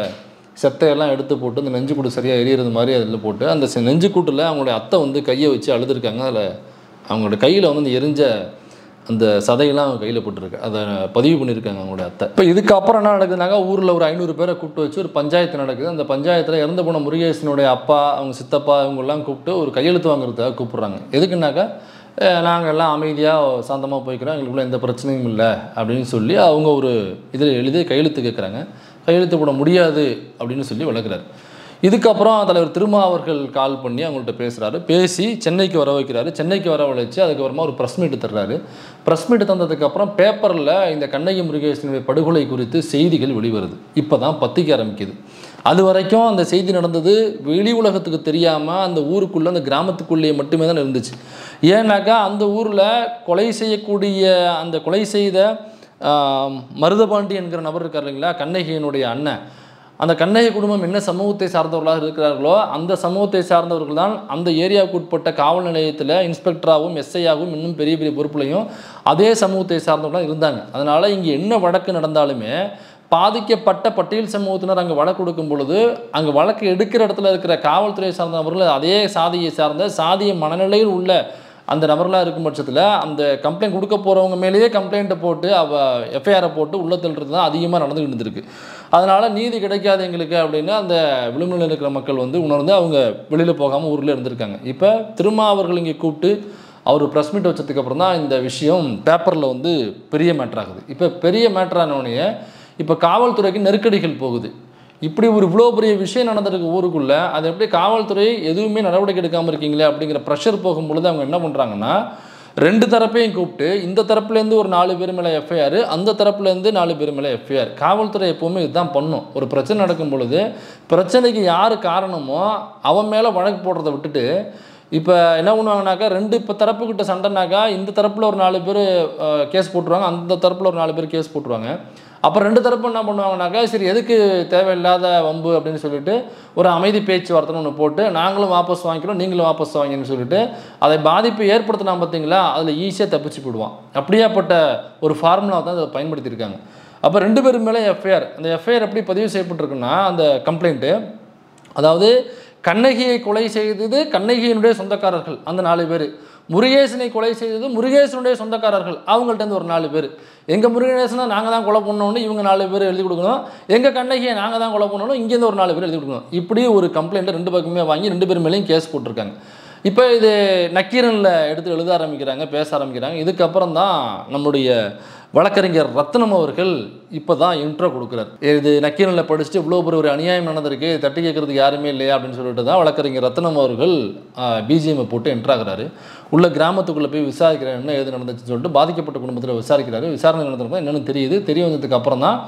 செத்தையெல்லாம் எடுத்து போட்டு அந்த நெஞ்சுக்கூடு சரியாக எரியறது மாதிரி அதில் போட்டு அந்த நெஞ்சுக்கூட்டில் அவங்களுடைய அத்தை வந்து கையை வச்சு அழுதுருக்காங்க. அதில் அவங்களோட கையில் வந்து அந்த எரிஞ்ச அந்த சதையெல்லாம் அவங்க கையில் போட்டுருக்கு. அதை பதிவு பண்ணியிருக்காங்க அவங்களுடைய அத்தை. இப்போ இதுக்கப்புறம் என்ன நடக்குதுனாக்கா, ஊரில் ஒரு 500 பேரை கூப்பிட்டு வச்சு ஒரு பஞ்சாயத்து நடக்குது. அந்த பஞ்சாயத்தில் இறந்து போன முருகேசனுடைய அப்பா, அவங்க சித்தப்பா, இவங்கெல்லாம் கூப்பிட்டு ஒரு கையெழுத்து வாங்குறதுக்காக கூப்பிட்றாங்க. எதுக்குன்னாக்கா, நாங்கள் எல்லாம் அமைதியாக சாந்தமாக போய்க்கிறோம், எங்களுக்குள்ள எந்த பிரச்சனையும் இல்லை அப்படின்னு சொல்லி அவங்க ஒரு இதில் எழுதி கையெழுத்து கேட்குறாங்க. கையெழுத்து போட முடியாது அப்படின்னு சொல்லி விளக்குறாரு. இதுக்கப்புறம் தலைவர் திருமாவர்கள் கால் பண்ணி அவங்கள்ட்ட பேசுகிறாரு. பேசி சென்னைக்கு வர வைக்கிறாரு. சென்னைக்கு வர வழைச்சி அதுக்கப்புறமா ஒரு ப்ரெஸ் மீட்டு தர்றாரு. ப்ரெஸ் மீட்டு தந்ததுக்கப்புறம் பேப்பரில் இந்த கண்ணகி முருகேசனுடைய படுகொலை குறித்து செய்திகள் வெளிவருது. இப்போ தான் பத்திரிக்கை ஆரம்பிக்குது. அது வரைக்கும் அந்த செய்தி நடந்தது வெளி உலகத்துக்கு தெரியாமல் அந்த ஊருக்குள்ளே, அந்த கிராமத்துக்குள்ளேயே மட்டுமே தான் இருந்துச்சு. ஏன்னாக்கா அந்த ஊரில் கொலை செய்த மருதபாண்டி என்கிற நபர் இருக்கார் இல்லைங்களா, கண்ணகியினுடைய அண்ணன். அந்த கண்ணகி குடும்பம் என்ன சமூகத்தை சார்ந்தவர்களாக இருக்கிறார்களோ அந்த சமூகத்தை சார்ந்தவர்கள் தான் அந்த ஏரியாவுக்கு உட்பட்ட காவல் நிலையத்தில் இன்ஸ்பெக்டராகவும் எஸ்ஐயாகவும் இன்னும் பெரிய பெரிய பொறுப்புலையும் அதே சமூகத்தை சார்ந்தவர்களாக இருந்தாங்க. அதனால் இங்கே என்ன வழக்கு நடந்தாலுமே பாதிக்கப்பட்ட பட்டியல் சமூகத்தினர் அங்கே வழக்கு கொடுக்கும் பொழுது அங்கே வழக்கு எடுக்கிற இடத்துல இருக்கிற காவல்துறை சார்ந்தவர்கள் அதே சாதியை சார்ந்த சாதிய மனநிலையில் உள்ள அந்த நபர்களாக இருக்கும் பட்சத்தில் அந்த கம்ப்ளைண்ட் கொடுக்க போகிறவங்க மேலேயே கம்ப்ளைண்ட்டை போட்டு எஃப்ஐஆரை போட்டு உள்ள தள்ளுறது தான் அதிகமாக நடந்துகிட்டு இருந்திருக்கு. அதனால் நீதி கிடைக்காது எங்களுக்கு அப்படின்னு அந்த விளிம்பில் இருக்கிற மக்கள் வந்து உணர்ந்து அவங்க வெளியில் போகாமல் ஊரில் இருந்திருக்காங்க. இப்போ திருமாவர்கள் இங்கே கூப்பிட்டு அவர் ப்ரெஸ் மீட் வச்சதுக்கப்புறம் தான் இந்த விஷயம் பேப்பரில் வந்து பெரிய மேட்ராகுது. இப்போ பெரிய மேட்ரானோடனே இப்போ காவல்துறைக்கு நெருக்கடிகள் போகுது. இப்படி இவ்வளோ பெரிய விஷயம் நடந்திருக்கு ஊருக்குள்ளே, அது எப்படி காவல்துறை எதுவுமே நடவடிக்கை எடுக்காமல் இருக்கீங்களே அப்படிங்கிற ப்ரெஷர் போகும்பொழுது அவங்க என்ன பண்ணுறாங்கன்னா, 2 தரப்பையும் கூப்பிட்டு இந்த தரப்புலேருந்து ஒரு 4 பேர் மேலே எஃப்ஐஆர், அந்த தரப்புலேருந்து 4 பேர் மேலே எஃப்ஐஆர். காவல்துறை எப்போவுமே இதுதான் பண்ணும். ஒரு பிரச்சனை நடக்கும் பொழுது பிரச்சனைக்கு யார் காரணமோ அவன் மேலே வழக்கு போடுறதை விட்டுட்டு இப்போ என்ன பண்ணுவாங்கனாக்கா, 2 தரப்புக்கிட்ட சண்டைனாக்கா இந்த தரப்பில் ஒரு 4 பேர் கேஸ் போட்டுருவாங்க, அந்த தரப்பில் ஒரு 4 பேர் கேஸ் போட்டுருவாங்க. அப்புறம் 2 தரப்பு என்ன பண்ணுவாங்கனாக்கா, சரி எதுக்கு தேவையில்லாத வம்பு அப்படின்னு சொல்லிட்டு ஒரு அமைதி பேச்சுவார்த்தைன்னு ஒன்று போட்டு நாங்களும் வாபஸ் வாங்கிக்கிறோம் நீங்களும் வாபஸ் வாங்கின்னு சொல்லிட்டு அதை பாதிப்பு ஏற்படுத்தினா பார்த்தீங்களா, அதில் ஈஸியாக தப்பிச்சு போடுவான். அப்படியாப்பட்ட ஒரு ஃபார்முலா தான் அதை பயன்படுத்தியிருக்காங்க. அப்போ 2 பேர் மேலே எஃப்ஐஆர். அந்த எஃப்ஐஆர் எப்படி பதிவு செய்யப்பட்டிருக்குன்னா, அந்த கம்ப்ளைண்ட்டு அதாவது கண்ணகியை கொலை செய்தது கண்ணகியினுடைய சொந்தக்காரர்கள் அந்த 4 பேர், முருகேசனை கொலை செய்தது முருகேசனுடைய சொந்தக்காரர்கள் அவங்கள்ட்ட ஒரு 4 பேர், எங்கள் முருகேசனை நாங்கள் தான் கொலை பண்ணோன்னு இவங்க 4 பேர் எழுதி கொடுக்கணும், எங்கள் கண்ணகியை நாங்கள் தான் கொலை பண்ணணும் இங்கேருந்து ஒரு 4 பேர் எழுதி கொடுக்கணும். இப்படி ஒரு கம்ப்ளைண்ட்டை 2 பக்கமே வாங்கி 2 பேர் மேலேயும் கேஸ் போட்டிருக்காங்க. இப்போ இது நக்கீரனில் எடுத்து எழுத ஆரம்பிக்கிறாங்க, பேச ஆரம்பிக்கிறாங்க. இதுக்கப்புறம் தான் நம்முடைய வழக்கறிஞர் ரத்னம் அவர்கள் இப்போ தான் இன்ட்ரோ கொடுக்குறாரு. இது நக்கீரனில் படிச்சுட்டு இவ்வளோ ஒரு அநியாயம் நடந்திருக்கு, தட்டி கேட்கறதுக்கு யாருமே இல்லையா அப்படின்னு சொல்லிட்டு தான் வழக்கறிஞர் ரத்னம் அவர்கள் பிஜிஎம்ஐ போட்டு என்ட்ராகிறாரு. உள்ள கிராமத்துக்குள்ளே போய் விசாரிக்கிறார், என்ன ஏது நடந்துச்சுன்னு சொல்லிட்டு பாதிக்கப்பட்ட குடும்பத்தில் விசாரிக்கிறாரு. விசாரணை நடந்திருப்போம் என்னென்னு தெரியுது. தெரிய வந்ததுக்கு அப்புறம் தான்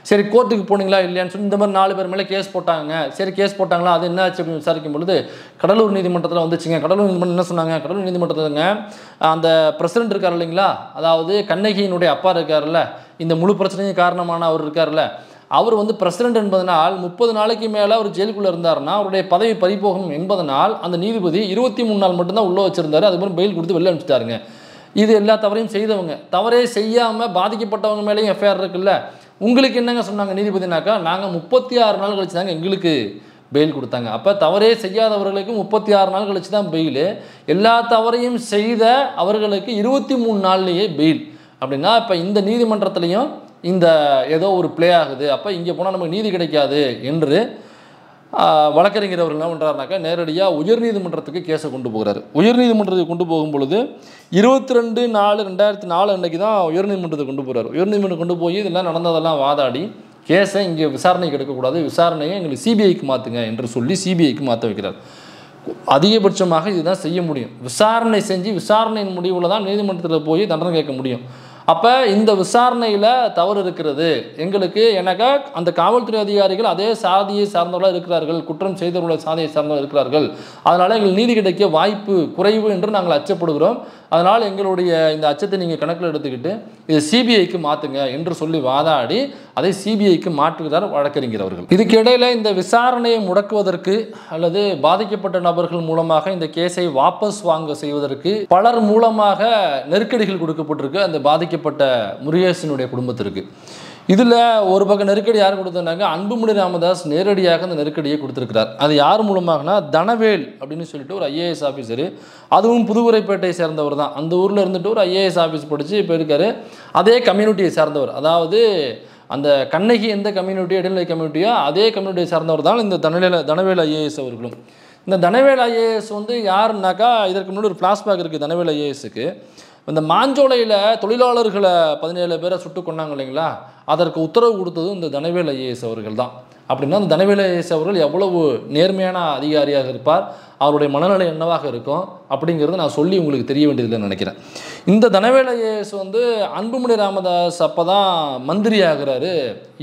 சரி கோர்ட்டுக்கு போனீங்களா இல்லையான்னு சொல்லி இந்த மாதிரி 4 பேர் மேலே கேஸ் போட்டாங்க. சரி கேஸ் போட்டாங்களா, அது என்ன ஆச்சு அப்படின்னு விசாரிக்கும் பொழுது கடலூர் நீதிமன்றத்தில் வந்துச்சுங்க. கடலூர் நீதிமன்றம் என்ன சொன்னாங்க, கடலூர் நீதிமன்றத்துலங்க அந்த பிரசிடென்ட் இருக்கார் இல்லைங்களா, அதாவது கண்ணகியினுடைய அப்பா இருக்கார்ல, இந்த முழு பிரச்சனையும் காரணமான அவர் இருக்கார்ல, அவர் வந்து பிரசிடென்ட் என்பதனால் 30 நாளைக்கு மேலே அவர் ஜெயிலுக்குள்ளே இருந்தாருன்னா அவருடைய பதவி பறிபோகும் என்பதனால் அந்த நீதிபதி 23 நாள் மட்டும்தான் உள்ளே வச்சிருந்தாரு. அதுக்கப்புறம் பெயில் கொடுத்து வெளில அனுப்பிச்சிட்டாருங்க. இது எல்லா தவறையும் செய்தவங்க, தவறே செய்யாமல் பாதிக்கப்பட்டவங்க மேலேயும் எஃப்ஐஆர் இருக்குல்ல. உங்களுக்கு என்னங்க சொன்னாங்க நீதிபதினாக்கா, நாங்கள் 36 நாள் கழிச்சு தாங்க எங்களுக்கு பெயில் கொடுத்தாங்க. அப்போ தவறே செய்யாதவர்களுக்கு 36 நாள் கழிச்சு தான் பெயில், எல்லா தவறையும் செய்த அவர்களுக்கு 23 நாள்லேயே பெயில். அப்படின்னா இப்போ இந்த நீதிமன்றத்துலேயும் இந்த ஏதோ ஒரு ப்ளே ஆகுது, அப்போ இங்கே போனால் நமக்கு நீதி கிடைக்காது என்று வழக்கறிஞர் அவர்கள் என்ன பண்ணுறாருனாக்கா நேரடியாக உயர்நீதிமன்றத்துக்கு கேஸை கொண்டு போகிறாரு. உயர்நீதிமன்றத்துக்கு கொண்டு போகும் பொழுது 22/4/2004 அன்றைக்கி தான் உயர்நீதிமன்றத்தை கொண்டு போகிறார். உயர்நீதிமன்றம் கொண்டு போய் இதெல்லாம் நடந்ததெல்லாம் வாதாடி கேஸை இங்கே விசாரணைக்கு எடுக்கக்கூடாது, விசாரணையை எங்களுக்கு சிபிஐக்கு மாற்றுங்க என்று சொல்லி சிபிஐக்கு மாற்ற வைக்கிறார். அதிகபட்சமாக இதுதான் செய்ய முடியும். விசாரணை செஞ்சு விசாரணையின் முடிவில் தான் நீதிமன்றத்தில் போய் தண்டனை கேட்க முடியும். அப்போ இந்த விசாரணையில் தவறு இருக்கிறது எங்களுக்கு, எனக்கா அந்த காவல்துறை அதிகாரிகள் அதே சாதியை சார்ந்தவர்களாக இருக்கிறார்கள், குற்றம் செய்தவர்கள சாதியை சார்ந்தவர்கள் இருக்கிறார்கள், அதனால் எங்களுக்கு நீதி கிடைக்க வாய்ப்பு குறைவு என்று நாங்கள் அச்சப்படுகிறோம். அதனால் எங்களுடைய இந்த அச்சத்தை நீங்கள் கணக்கில் எடுத்துக்கிட்டு இது சிபிஐக்கு மாற்றுங்க என்று சொல்லி வாதாடி அதை சிபிஐக்கு மாற்றுகிறார் வழக்கறிஞர் அவர்கள். இதுக்கு இடையில் இந்த விசாரணையை முடக்குவதற்கு அல்லது பாதிக்கப்பட்ட நபர்கள் மூலமாக இந்த கேஸை வாபஸ் வாங்க செய்வதற்கு பலர் மூலமாக நெருக்கடிகள் கொடுக்கப்பட்டிருக்கு அந்த பாதிக்கப்பட்ட முருகேசனுடைய குடும்பத்திற்கு. இதில் ஒரு பக்கம் நெருக்கடி யார் கொடுத்தாங்க, அன்புமணி ராமதாஸ் நேரடியாக அந்த நெருக்கடியை கொடுத்துருக்கிறார். அது யார் மூலமாகனா தனவேல் அப்படின்னு சொல்லிட்டு ஒரு ஐஏஎஸ் ஆஃபீஸரு, அதுவும் புதுவுரைப்பேட்டையை சேர்ந்தவர் தான். அந்த ஊரில் இருந்துட்டு ஒரு ஐஏஎஸ் ஆஃபீஸ் படித்து இப்போ இருக்கார். அதே கம்யூனிட்டியை சார்ந்தவர், அதாவது அந்த கண்ணகி எந்த கம்யூனிட்டியோ இடைநிலை கம்யூனிட்டியோ அதே கம்யூனிட்டியை சார்ந்தவர் தான் இந்த தனவேல் ஐஏஎஸ் அவர்களும். இந்த தனவேல் ஐஏஎஸ் வந்து யாருன்னாக்கா, இதற்கு முன்னாடி ஒரு ஃப்ளாஷ்பேக் இருக்குது தனவேல் ஐஏஎஸ்க்கு. இந்த மாஞ்சோலையில் தொழிலாளர்களை 17 பேரை சுட்டு கொண்டாங்க இல்லைங்களா, அதற்கு உத்தரவு கொடுத்தது இந்த தனவேல் ஐஏஎஸ் அவர்கள் தான். அப்படின்னா அந்த தனவேல் ஐஏஎஸ் அவர்கள் எவ்வளவு நேர்மையான அதிகாரியாக இருப்பார், அவருடைய மனநிலை என்னவாக இருக்கும் அப்படிங்கிறத நான் சொல்லி உங்களுக்கு தெரிய வேண்டியதில்லைன்னு நினைக்கிறேன். இந்த தனவேல் ஐஏஎஸ் வந்து அன்புமணி ராமதாஸ் அப்போ தான் மந்திரி ஆகிறாரு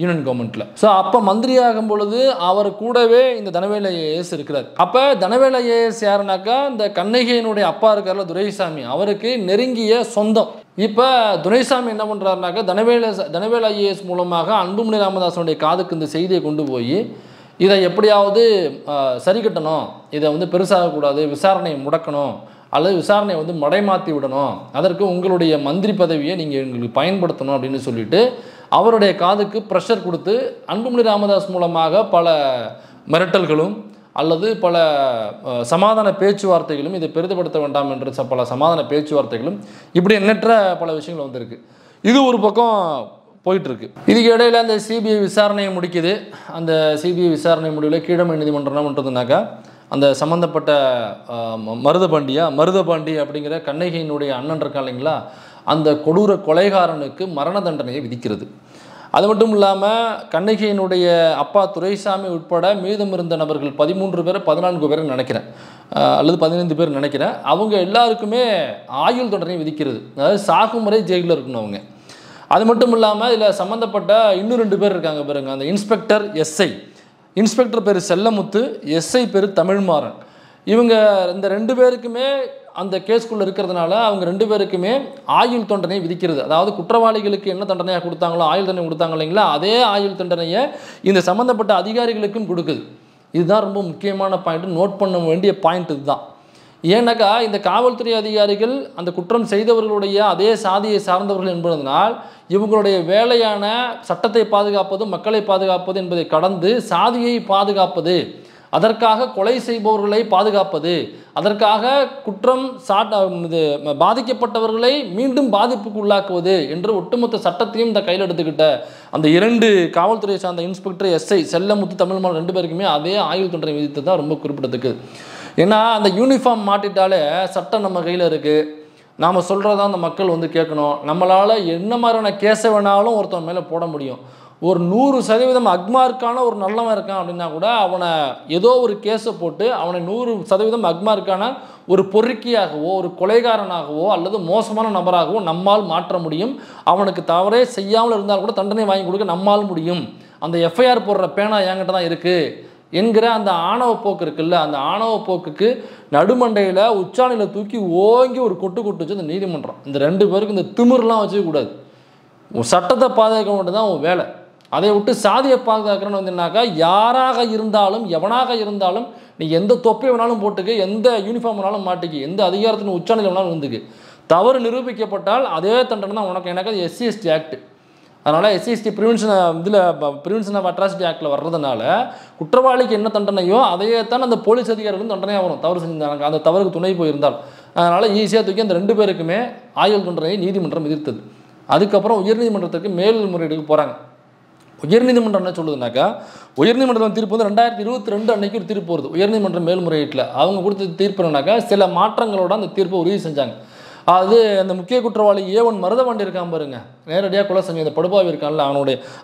யூனியன் கவர்மெண்ட்டில். ஸோ அப்போ மந்திரி ஆகும் பொழுது அவர் கூடவே இந்த தனவேல் ஐஏஎஸ் இருக்கிறார். அப்போ தனவேல் ஐஏஎஸ் யாருனாக்கா இந்த கண்ணகியினுடைய அப்பா இருக்கார்ல துரைசாமி, அவருக்கு நெருங்கிய சொந்தம். இப்போ துரைசாமி என்ன பண்ணுறாருனாக்கா தனவேல் ஐஏஎஸ் மூலமாக அன்புமணி ராமதாசனுடைய காதுக்கு இந்த செய்தியை கொண்டு போய் இதை எப்படியாவது சரி கட்டணும், இதை வந்து பெருசாகக்கூடாது, விசாரணையை முடக்கணும் அல்லது விசாரணையை வந்து மடைமாற்றி விடணும், அதற்கு உங்களுடைய மந்திரி பதவியை நீங்கள் எங்களுக்கு பயன்படுத்தணும் அப்படின்னு சொல்லிட்டு அவருடைய காதுக்கு ப்ரெஷர் கொடுத்து அன்புமணி ராமதாஸ் மூலமாக பல மிரட்டல்களும் அல்லது பல சமாதான பேச்சுவார்த்தைகளும், இதை பெரிதுபடுத்த வேண்டாம் என்ற பல சமாதான பேச்சுவார்த்தைகளும் இப்படி எண்ணற்ற பல விஷயங்கள் வந்திருக்கு. இது ஒரு பக்கம் போயிட்டுருக்கு. இதுக்கு இடையில் அந்த சிபிஐ விசாரணையை முடிக்குது. அந்த சிபிஐ விசாரணை முடிவில் கீழமை நீதிமன்றம் என்ன பண்ணுறதுனாக்கா, அந்த சம்மந்தப்பட்ட மருதபாண்டி அப்படிங்கிற கண்ணகியினுடைய அண்ணன் இருக்கா இல்லைங்களா, அந்த கொடூர கொலைகாரனுக்கு மரண தண்டனையை விதிக்கிறது. அது மட்டும் இல்லாமல் கண்ணகியினுடைய அப்பா துரைசாமி உட்பட மீதம் இருந்த நபர்கள் 13 பேர் 14 பேர் நினைக்கிறேன், அல்லது 15 பேர் நினைக்கிறேன், அவங்க எல்லாருக்குமே ஆயுள் தண்டனை விதிக்கிறது. அதாவது சாகும் வரை ஜெயிலில் இருக்கணும் அவங்க. அது மட்டும் இல்லாமல் இதில் சம்மந்தப்பட்ட இன்னும் 2 பேர் இருக்காங்க பாருங்க, அந்த இன்ஸ்பெக்டர் எஸ்ஐ, இன்ஸ்பெக்டர் பேர் செல்லமுத்து, எஸ்ஐ பேர் தமிழ்மாறன். இவங்க இந்த 2 பேருக்குமே அந்த கேஸ்குள்ளே இருக்கிறதுனால அவங்க 2 பேருக்குமே ஆயுள் தண்டனை விதிக்கிறது. அதாவது குற்றவாளிகளுக்கு என்ன தண்டனையாக கொடுத்தாங்களோ ஆயுள் தண்டனை கொடுத்தாங்க இல்லைங்களா, அதே ஆயுள் தண்டனையை இந்த சம்மந்தப்பட்ட அதிகாரிகளுக்கும் கொடுக்குது. இதுதான் ரொம்ப முக்கியமான பாயிண்ட், நோட் பண்ண வேண்டிய பாயிண்ட் இதுதான். ஏன்னாக்கா இந்த காவல்துறை அதிகாரிகள் அந்த குற்றம் செய்தவர்களுடைய அதே சாதியை சார்ந்தவர்கள் என்பதனால் இவங்களுடைய வேலையான சட்டத்தை பாதுகாப்பது, மக்களை பாதுகாப்பது என்பதை கடந்து சாதியை பாதுகாப்பது, அதற்காக கொலை செய்பவர்களை பாதுகாப்பது, அதற்காக குற்றம் பாதிக்கப்பட்டவர்களை மீண்டும் பாதிப்புக்கு உள்ளாக்குவது என்று ஒட்டுமொத்த சட்டத்தையும் இந்த கையில் எடுத்துக்கிட்ட அந்த 2 காவல்துறையை சார்ந்த இன்ஸ்பெக்டர் எஸ்ஐ செல்லமுத்து தமிழ்மாறன் 2 பேருக்குமே அதே ஆயுள் தண்டனை விதித்தது தான் ரொம்ப குறிப்பிடத்தக்கது. ஏன்னா அந்த யூனிஃபார்ம் மாட்டிட்டாலே சட்டம் நம்ம கையில் இருக்குது, நாம் சொல்கிறதா அந்த மக்கள் வந்து கேட்கணும். நம்மளால் என்ன மாதிரியான கேஸை வேணாலும் ஒருத்தன் மேலே போட முடியும். ஒரு 100% அக்மார்க்கான ஒரு நல்லவன் இருக்கான் அப்படின்னா கூட அவனை ஏதோ ஒரு கேஸை போட்டு அவனை 100% அக்மார்க்கான ஒரு பொறுக்கியாகவோ ஒரு கொலைகாரனாகவோ அல்லது மோசமான நபராகவோ நம்மால் மாற்ற முடியும். அவனுக்கு தவறே செய்யாமல் இருந்தால் கூட தண்டனை வாங்கி கொடுக்க நம்மால் முடியும். அந்த எஃப்ஐஆர் போடுற பேனா என்கிட்ட தான் இருக்குது என்கிற அந்த ஆணவ போக்கு இருக்குல்ல, அந்த ஆணவ போக்குக்கு நடுமண்டையில் உச்சாணியில் தூக்கி ஓங்கி ஒரு கொட்டு வச்சு அந்த நீதிமன்றம். இந்த 2 பேருக்கு இந்த திமிர்லாம் வச்சுக்கூடாது. சட்டத்தை பாதுகாக்க மட்டும் தான் உன் வேலை. அதை விட்டு சாதியை பாதுகாக்கிறன்னு வந்தீங்கன்னாக்கா யாராக இருந்தாலும் எவனாக இருந்தாலும் நீ எந்த தொப்பை வேணாலும் போட்டுக்கு, எந்த யூனிஃபார்ம் வேணாலும் மாட்டிக்கு, எந்த அதிகாரத்தின் உச்சாணியில் வேணாலும் இருந்துக்கு, தவறு நிரூபிக்கப்பட்டால் அதே தண்டனை தான் உனக்கு. எனக்கு அது SC/ST ஆக்ட். அதனால் SC/ST ப்ரிவென்ஷன் ஆஃப் அட்ராசிட்டி ஆக்டில் வர்றதுனால குற்றவாளிக்கு என்ன தண்டனையோ அதையே தான் அந்த போலீஸ் அதிகாரிகளும் தண்டனையாக வரும் தவறு செஞ்சாங்க, அந்த தவறுக்கு துணை போயிருந்தால். அதனால் ஈஸியாக தூக்கி அந்த 2 பேருக்குமே ஆயுள் தண்டனையை நீதிமன்றம் எதிர்த்தது. அதுக்கப்புறம் உயர்நீதிமன்றத்துக்கு மேல்முறையீடுக்கு போகிறாங்க. உயர்நீதிமன்றம் என்ன சொல்லுதுனாக்கா, உயர்நீதிமன்றம் தீர்ப்பு வந்து 2022 அன்னைக்கு ஒரு தீர்ப்பு வருது. உயர்நீதிமன்றம் மேல்முறையீட்டில் அவங்க கொடுத்த தீர்ப்புனாக்கா சில மாற்றங்களோட அந்த தீர்ப்பை உறுதி செஞ்சாங்க. அது அந்த முக்கிய குற்றவாளி A1 மருதபாண்டி இருக்கான் பாருங்க, நேரடியாக கொலை செஞ்ச இந்த படுபாவி இருக்கான்ல,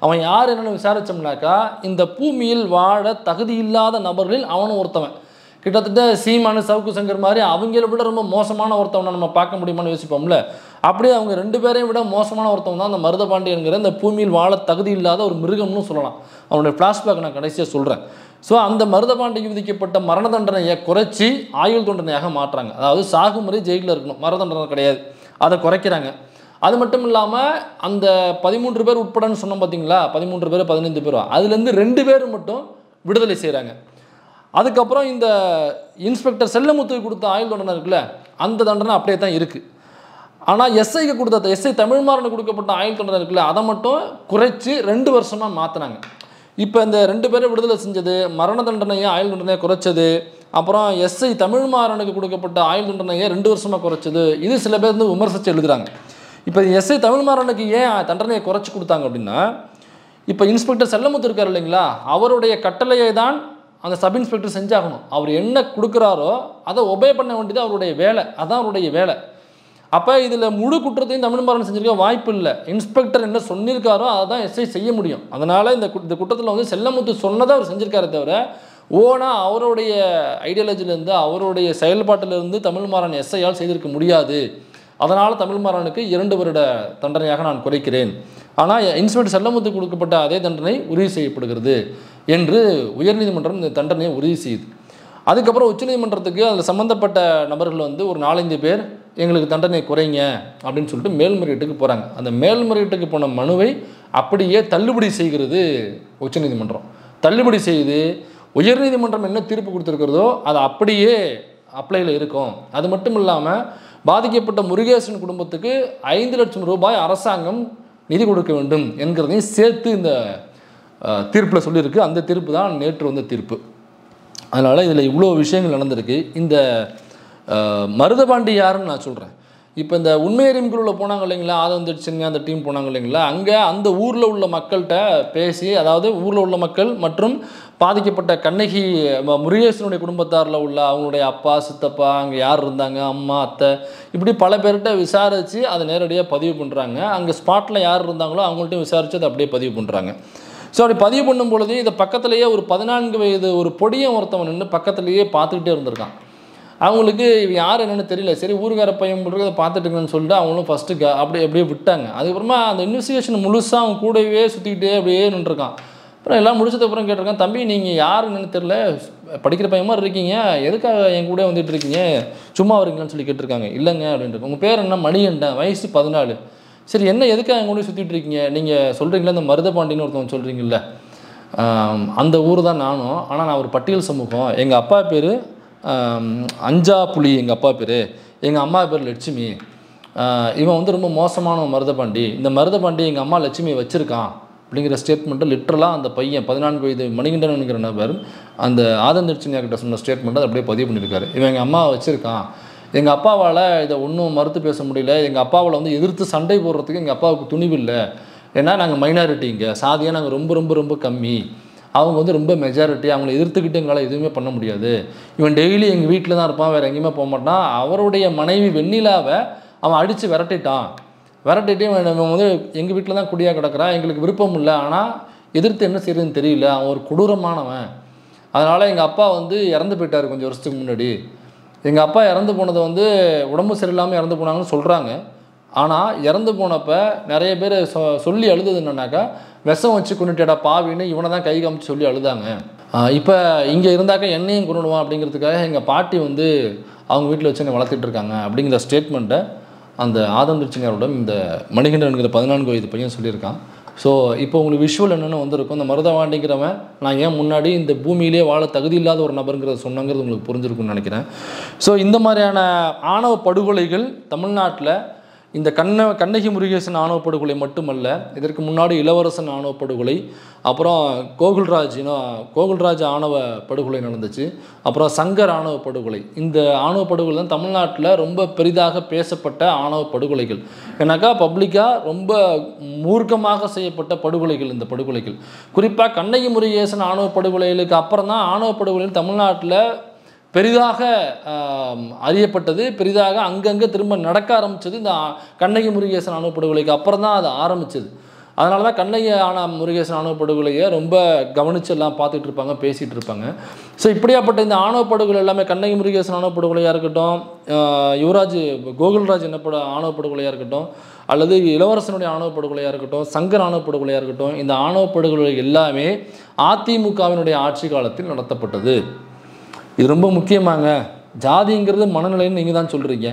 அவன் யார் என்னென்னு விசாரித்தோம்னாக்கா இந்த பூமியில் வாழ தகுதி இல்லாத நபர்களில் அவனும் ஒருத்தவன். கிட்டத்தட்ட சீமானு சவுக்கு சங்கர் மாதிரி அவங்கள விட ரொம்ப மோசமான ஒருத்தவனை நம்ம பார்க்க முடியுமான்னு யோசிப்போம்ல. அப்படியே அவங்க 2 பேரையும் விட மோசமான ஒருத்தவங்க தான் அந்த மருதபாண்டி என்கிற இந்த பூமியில் வாழ தகுதி இல்லாத ஒரு மிருகம்னு சொல்லலாம். அவனுடைய ஃப்ளாஷ்பேக் நான் கடைசியாக சொல்கிறேன். ஸோ அந்த மருதபாண்டிக்கு விதிக்கப்பட்ட மரண தண்டனையை குறைச்சி ஆயுள் தண்டனையாக மாற்றுறாங்க. அதாவது சாகுமுறை ஜெயிலில் இருக்கணும், மரண தண்டனை கிடையாது, அதை குறைக்கிறாங்க. அது மட்டும் இல்லாமல் அந்த 13 பேர் உட்படன்னு சொன்னோம் பார்த்தீங்களா, 13 பேர் 15 பேர், அதுலேருந்து 2 பேர் மட்டும் விடுதலை செய்கிறாங்க. அதுக்கப்புறம் இந்த இன்ஸ்பெக்டர் செல்லமுத்துக்கு கொடுத்த ஆயுள் தண்டனை இருக்குல்ல, அந்த தண்டனை அப்படியே தான் இருக்குது. ஆனால் எஸ்ஐக்கு கொடுத்த எஸ்ஐ தமிழ்மாறனுக்கு கொடுக்கப்பட்ட ஆயுள் தண்டனை இருக்குல்ல, அதை மட்டும் குறைச்சி 2 வருஷமாக மாற்றினாங்க. இப்போ இந்த 2 பேரை விடுதலை செஞ்சது, மரண தண்டனையை ஆயுள் தண்டனையை குறைச்சது, அப்புறம் எஸ்ஐ தமிழ்மாறனுக்கு கொடுக்கப்பட்ட ஆயுள் தண்டனையை 2 வருஷமாக குறைச்சது, இது சில பேர் வந்து விமர்சித்து எழுதுகிறாங்க. இப்போ எஸ்ஐ தமிழ்மாறனுக்கு ஏன் தண்டனையை குறைச்சி கொடுத்தாங்க அப்படின்னா, இப்போ இன்ஸ்பெக்டர் செல்லமுத்து இருக்கார் இல்லைங்களா, அவருடைய கட்டளையை தான் அந்த சப் இன்ஸ்பெக்டர் செஞ்சாகணும். அவர் என்ன கொடுக்குறாரோ அதை ஒபே பண்ண வேண்டியது அவருடைய வேலை, அதுதான் அவருடைய வேலை. அப்போ இதில் முழு குற்றத்தையும் தமிழ்மாறன் செஞ்சிருக்க வாய்ப்பு இல்லை. இன்ஸ்பெக்டர் என்ன சொல்லியிருக்காரோ அதை தான் எஸ்ஐ செய்ய முடியும். அதனால் இந்த குற்றத்தில் வந்து செல்லமுத்து சொன்னதை அவர் செஞ்சிருக்காரே தவிர ஓனாக அவருடைய ஐடியாலஜிலேருந்து அவருடைய செயல்பாட்டிலிருந்து தமிழ்மாறன் எஸ்ஐயால் செய்திருக்க முடியாது. அதனால் தமிழ்மாறனுக்கு 2 வருட தண்டனையாக நான் குறைக்கிறேன், ஆனால் இன்ஸ்பெக்டர் செல்லமுத்து கொடுக்கப்பட்ட அதே தண்டனை உறுதி செய்யப்படுகிறது என்று உயர்நீதிமன்றம் இந்த தண்டனையை உறுதி செய்யுது. அதுக்கப்புறம் உச்சநீதிமன்றத்துக்கு அதில் சம்மந்தப்பட்ட நபர்கள் வந்து ஒரு 4-5 பேர் எங்களுக்கு தண்டனை குறைங்க அப்படின்னு சொல்லிட்டு மேல்முறையீட்டுக்கு போகிறாங்க. அந்த மேல்முறையீட்டுக்கு போன மனுவை அப்படியே தள்ளுபடி செய்கிறது உச்சநீதிமன்றம். தள்ளுபடி செய்து உயர்நீதிமன்றம் என்ன தீர்ப்பு கொடுத்துருக்கிறதோ அது அப்படியே அப்ளையில் இருக்கும். அது மட்டும் இல்லாமல் பாதிக்கப்பட்ட முருகேசன் குடும்பத்துக்கு 5 லட்சம் ரூபாய் அரசாங்கம் நிதி கொடுக்க வேண்டும் என்கிறதையும் சேர்த்து இந்த தீர்ப்பில் சொல்லியிருக்கு. அந்த தீர்ப்பு தான் நேற்று வந்த தீர்ப்பு. அதனால் இதில் இவ்வளோ விஷயங்கள் நடந்திருக்கு. இந்த மருதபாண்டி யாருன்னு நான் சொல்கிறேன். இப்போ இந்த உண்மையறியும் குழுவில் போனாங்க இல்லைங்களா, ஆதவந்திருச்சுங்க அந்த டீம் போனாங்க இல்லைங்களா, அங்கே அந்த ஊரில் உள்ள மக்கள்கிட்ட பேசி, அதாவது ஊரில் உள்ள மக்கள் மற்றும் பாதிக்கப்பட்ட கண்ணகி முருகேசனுடைய குடும்பத்தாரில் உள்ள அவங்களுடைய அப்பா சித்தப்பா அங்கே யார் இருந்தாங்க, அம்மா அத்தை, இப்படி பல பேர்கிட்ட விசாரித்து அதை நேரடியாக பதிவு பண்ணுறாங்க. அங்கே ஸ்பாட்டில் யார் இருந்தாங்களோ அவங்கள்ட்டையும் விசாரித்து அதை அப்படியே பதிவு பண்ணுறாங்க. ஸோ அப்படி பதிவு பண்ணும் பொழுது இதை பக்கத்துலேயே ஒரு 14 வயது ஒரு பொடியன் ஒருத்தவன் நின்று பக்கத்துலேயே பார்த்துக்கிட்டே இருந்திருக்கான். அவங்களுக்கு யார் என்னென்னு தெரியல. சரி ஊருக்கார பையன் அதை பார்த்துட்டு இருக்கேன்னு சொல்லிட்டு அவங்களும் ஃபஸ்ட்டு அப்படியே விட்டாங்க. அதுக்கப்புறமா அந்த இன்வெஸ்டிகேஷன் முழுசாக அவங்க கூடவே சுற்றிக்கிட்டே அப்படியே நின்றுருக்கான். அப்புறம் எல்லாம் முடிச்சதுக்கப்புறம் கேட்டிருக்கான், தம்பி நீங்கள் யார் என்னென்னு தெரியல, படிக்கிற பையன் மாதிரி இருக்கீங்க, எதுக்காக என் கூட வந்துட்டு இருக்கீங்க, சும்மா வரீங்களான்னு சொல்லி கேட்டிருக்காங்க. இல்லைங்க அப்படின்ட்டு. உங்கள் பேர் என்ன? மணிகண்டன், வயசு 14. சரி என்ன எதுக்காக என் கூட சுற்றிட்டு இருக்கீங்க, நீங்கள் சொல்கிறீங்களா இந்த மருதபாண்டின்னு ஒருத்தவங்க சொல்கிறீங்கள, அந்த ஊர் தான் நானும், ஆனால் நான் ஒரு பட்டியல் சமூகம், எங்கள் அப்பா பேர் அஞ்சா புலி, எங்கள் அப்பா பேர், எங்கள் அம்மா பேர் லட்சுமி, இவன் வந்து ரொம்ப மோசமான மருதபாண்டி, இந்த மருதபாண்டி எங்கள் அம்மா லட்சுமியை வச்சுருக்கான் அப்படிங்கிற ஸ்டேட்மெண்ட்டை லிட்டரலாக அந்த பையன் 14 வயது மணிகண்டன்ங்கிற நபர் அந்த ஆதந்திருச்சினியா கிட்ட சொன்ன ஸ்டேட்மெண்ட்டை அதை அப்படியே பதிவு பண்ணியிருக்காரு. இவன் எங்கள் அம்மாவை வச்சுருக்கான், எங்கள் அப்பாவால் இதை ஒன்றும் மறுத்து பேச முடியல, எங்கள் அப்பாவில் வந்து எதிர்த்து சண்டை போடுறதுக்கு எங்கள் அப்பாவுக்கு துணிவு இல்லை, ஏன்னா நாங்கள் மைனாரிட்டி, இங்கே சாதியாக நாங்கள் ரொம்ப ரொம்ப ரொம்ப கம்மி, அவங்க வந்து ரொம்ப மெஜாரிட்டி, அவங்கள எதிர்த்துக்கிட்டு எங்களால் எதுவுமே பண்ண முடியாது, இவன் டெய்லி எங்கள் வீட்டில் தான் இருப்பான், வேறு எங்கேயுமே போக மாட்டான், அவருடைய மனைவி வெண்ணிலாவை அவன் அடித்து விரட்டிட்டு இவன் வந்து எங்கள் வீட்டில் தான் குடியாக கிடக்கிறான், எங்களுக்கு விருப்பம் இல்லை, ஆனால் எதிர்த்து என்ன செய்யறதுன்னு தெரியல, அவன் ஒரு கொடூரமானவன், அதனால் எங்கள் அப்பா வந்து இறந்து போயிட்டார் கொஞ்சம் வருஷத்துக்கு முன்னாடி, எங்கள் அப்பா இறந்து போனது வந்து உடம்பு சரியில்லாமல் இறந்து போனாங்கன்னு சொல்கிறாங்க. ஆனால் இறந்து போனப்போ நிறைய பேர் சொல்லி அழுது என்னன்னாக்கா, விஷம் வச்சு கொண்டுட்டேடா பாவின்னு இவனை தான் கை காமிச்சு சொல்லி அழுதாங்க. இப்போ இங்கே இருந்தாக்கா என்னையும் கொண்டுடுவான் அப்படிங்கிறதுக்காக எங்கள் பாட்டி வந்து அவங்க வீட்டில் வச்சு என்னை வளர்த்துட்டு இருக்காங்க அப்படிங்கிற ஸ்டேட்மெண்ட்டை அந்த ஆதம் திருச்சிங்காரோட இந்த மணிகண்டன்கிற 14 வயது பையன் சொல்லியிருக்கான். ஸோ இப்போ உங்களுக்கு விஷுவல் என்னென்னு வந்திருக்கும். இந்த மருதவாண்டிங்கிறவன் நான் ஏன் முன்னாடி இந்த பூமியிலே வாழ தகுதி இல்லாத ஒரு நபருங்கிறத சொன்னங்கிறது உங்களுக்கு புரிஞ்சிருக்குன்னு நினைக்கிறேன். ஸோ இந்த மாதிரியான ஆணவ படுகொலைகள் தமிழ்நாட்டில் இந்த கண்ணகி முருகேசன் ஆணவ படுகொலை மட்டுமல்ல, இதற்கு முன்னாடி இளவரசன் ஆணவ படுகொலை, அப்புறம் கோகுல்ராஜ் ஆணவ படுகொலை நடந்துச்சு, அப்புறம் சங்கர் ஆணவ படுகொலை. இந்த ஆணவ படுகொலை தான் தமிழ்நாட்டில் ரொம்ப பெரிதாக பேசப்பட்ட ஆணவ படுகொலைகள். ஏன்னாக்கா பப்ளிக்காக ரொம்ப மூர்க்கமாக செய்யப்பட்ட படுகொலைகள் இந்த படுகொலைகள். குறிப்பாக கண்ணகி முருகேசன் ஆணவ படுகொலைகளுக்கு அப்புறம் தான் ஆணவ படுகொலைகள் தமிழ்நாட்டில் பெரிதாக அறியப்பட்டது, பெரிதாக அங்கங்கே திரும்ப நடக்க ஆரம்பித்தது. இந்த கண்ணகி முருகேசன் ஆணவ படுகொலைக்கு அப்புறம் தான் அது ஆரம்பித்தது. அதனால தான் கண்ணகி முருகேசன் ஆணவ படுகொலையை ரொம்ப கவனித்து எல்லாம் பார்த்துட்டு இருப்பாங்க, பேசிகிட்டு இருப்பாங்க. ஸோ இப்படியாப்பட்ட இந்த ஆணவ படுகொலை எல்லாமே கண்ணகி முருகேசன் ஆணவ படுகொலையாக இருக்கட்டும், கோகுல்ராஜ் ஆணவ படுகொலையாக இருக்கட்டும், அல்லது இளவரசனுடைய ஆணவ படுகொலையாக இருக்கட்டும், சங்கர் ஆணவ படுகொலையாக இருக்கட்டும், இந்த ஆணவ படுகொலை எல்லாமே அதிமுகவினுடைய ஆட்சி காலத்தில் நடத்தப்பட்டது. இது ரொம்ப முக்கியமாங்க. ஜாதிங்கிறது மனநிலைன்னு நீங்கள் தான் சொல்கிறீங்க,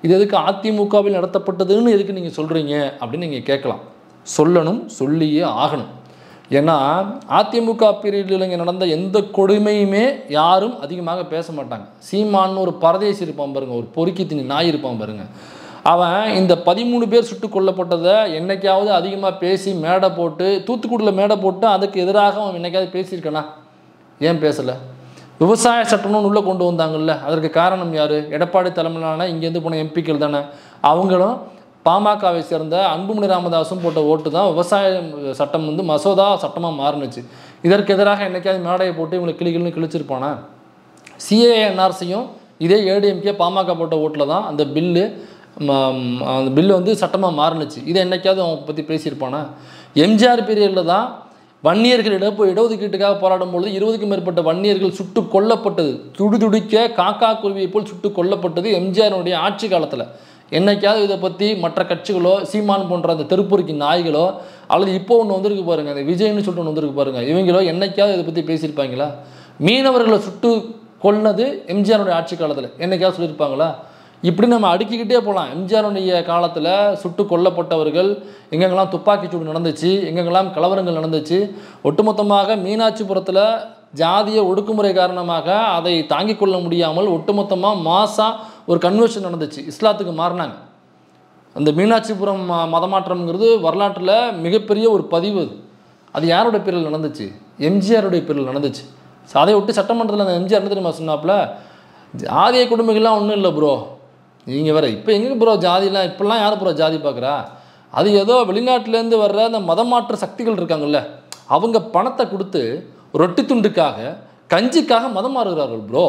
இது எதுக்கு அதிமுகவில் நடத்தப்பட்டதுன்னு எதுக்கு நீங்கள் சொல்கிறீங்க அப்படின்னு நீங்கள் கேட்கலாம். சொல்லணும், சொல்லியே ஆகணும். ஏன்னா அதிமுக பீரியடில் இங்கே நடந்த எந்த கொடுமையுமே யாரும் அதிகமாக பேச மாட்டாங்க. சீமான்னு ஒரு பரதேசி இருப்பான் பாருங்க, ஒரு பொறுக்கி திணி நாய் இருப்பான் பாருங்க, அவன் இந்த 13 பேர் சுட்டு கொல்லப்பட்டதை என்னைக்காவது அதிகமாக பேசி மேடை போட்டு, தூத்துக்குடியில் மேடை போட்டு அதுக்கு எதிராக அவன் என்னைக்காவது பேசியிருக்கானா? ஏன் பேசலை? விவசாய சட்டம்னு உள்ளே கொண்டு வந்தாங்கல்ல, அதற்கு காரணம் யார்? எடப்பாடி தலைமையிலான இங்கேருந்து போன எம்பிக்கள் தானே. அவங்களும் பாமகவை சேர்ந்த அன்புமணி ராமதாஸும் போட்ட ஓட்டு தான் விவசாய சட்டம் வந்து மசோதா சட்டமாக மாறுனுச்சு. இதற்கு எதிராக என்னைக்காவது மேடையை போட்டு இவங்களை கிளிகள்னு கிழிச்சிருப்பானா? சிஏஎன்ஆர்சியும் இதே ஏடிஎம்கே பாமக போட்ட ஓட்டில் தான் அந்த பில்லு வந்து சட்டமாக மாறுனுச்சு. இதை என்னைக்காவது அவங்க பற்றி பேசியிருப்பானா? எம்ஜிஆர் பீரியடில் தான் வன்னியர்கள் இடஒதுக்கீட்டுக்காக போராடும் பொழுது 20க்கும் மேற்பட்ட வன்னியர்கள் சுட்டு கொல்லப்பட்டது, துடிதுடிக்க காக்கா குருவியை போல் சுட்டு கொல்லப்பட்டது எம்ஜிஆருடைய ஆட்சி காலத்தில். என்னைக்காவது இதை பற்றி மற்ற கட்சிகளோ, சீமான் போன்ற அந்த தெருப்பொறுக்கி நாய்களோ, அல்லது இப்போ ஒன்று வந்திருக்கு பாருங்கள், அந்த விஜய்னு சொல்லிட்டு ஒன்று வந்திருக்கு பாருங்கள், இவங்களோ என்னைக்காவது இதை பற்றி பேசியிருப்பாங்களா? மீனவர்களை சுட்டு கொன்னது எம்ஜிஆருடைய ஆட்சி காலத்தில் என்னைக்காவது சொல்லியிருப்பாங்களா? இப்படி நம்ம அடுக்கிக்கிட்டே போகலாம். எம்ஜிஆருடைய காலத்தில் சுட்டு கொல்லப்பட்டவர்கள், எங்கெங்கெல்லாம் துப்பாக்கிச்சூடு நடந்துச்சு, எங்கெங்கெல்லாம் கலவரங்கள் நடந்துச்சு, ஒட்டுமொத்தமாக மீனாட்சிபுரத்தில் ஜாதிய ஒடுக்குமுறை காரணமாக அதை தாங்கிக் கொள்ள முடியாமல் ஒட்டுமொத்தமாக மாசாக ஒரு கன்வர்ஷன் நடந்துச்சு, இஸ்லாத்துக்கு மாறினாங்க. அந்த மீனாட்சிபுரம் மதமாற்றம்ங்கிறது வரலாற்றில் மிகப்பெரிய ஒரு பதிவு. அது யாருடைய பேரில் நடந்துச்சு? எம்ஜிஆருடைய பேரில் நடந்துச்சு. அதை விட்டு சட்டமன்றத்தில் அந்த எம்ஜிஆர் என்ன தெரியுமா சொன்னாப்புல, ஜாதிய குடும்பங்கள்லாம் ஒன்றும் இல்லை ப்ரோ, நீங்கள் வேறு இப்போ எங்கே ப்ரோ ஜாதிலாம், இப்போல்லாம் யார் ப்ரோ ஜாதி பார்க்குறா? அது ஏதோ வெளிநாட்டிலேருந்து வர்ற அந்த மதமாற்ற சக்திகள் இருக்காங்கல்ல, அவங்க பணத்தை கொடுத்து ரொட்டி துண்டுக்காக கஞ்சிக்காக மதம் மாறுகிறார்கள் ப்ரோ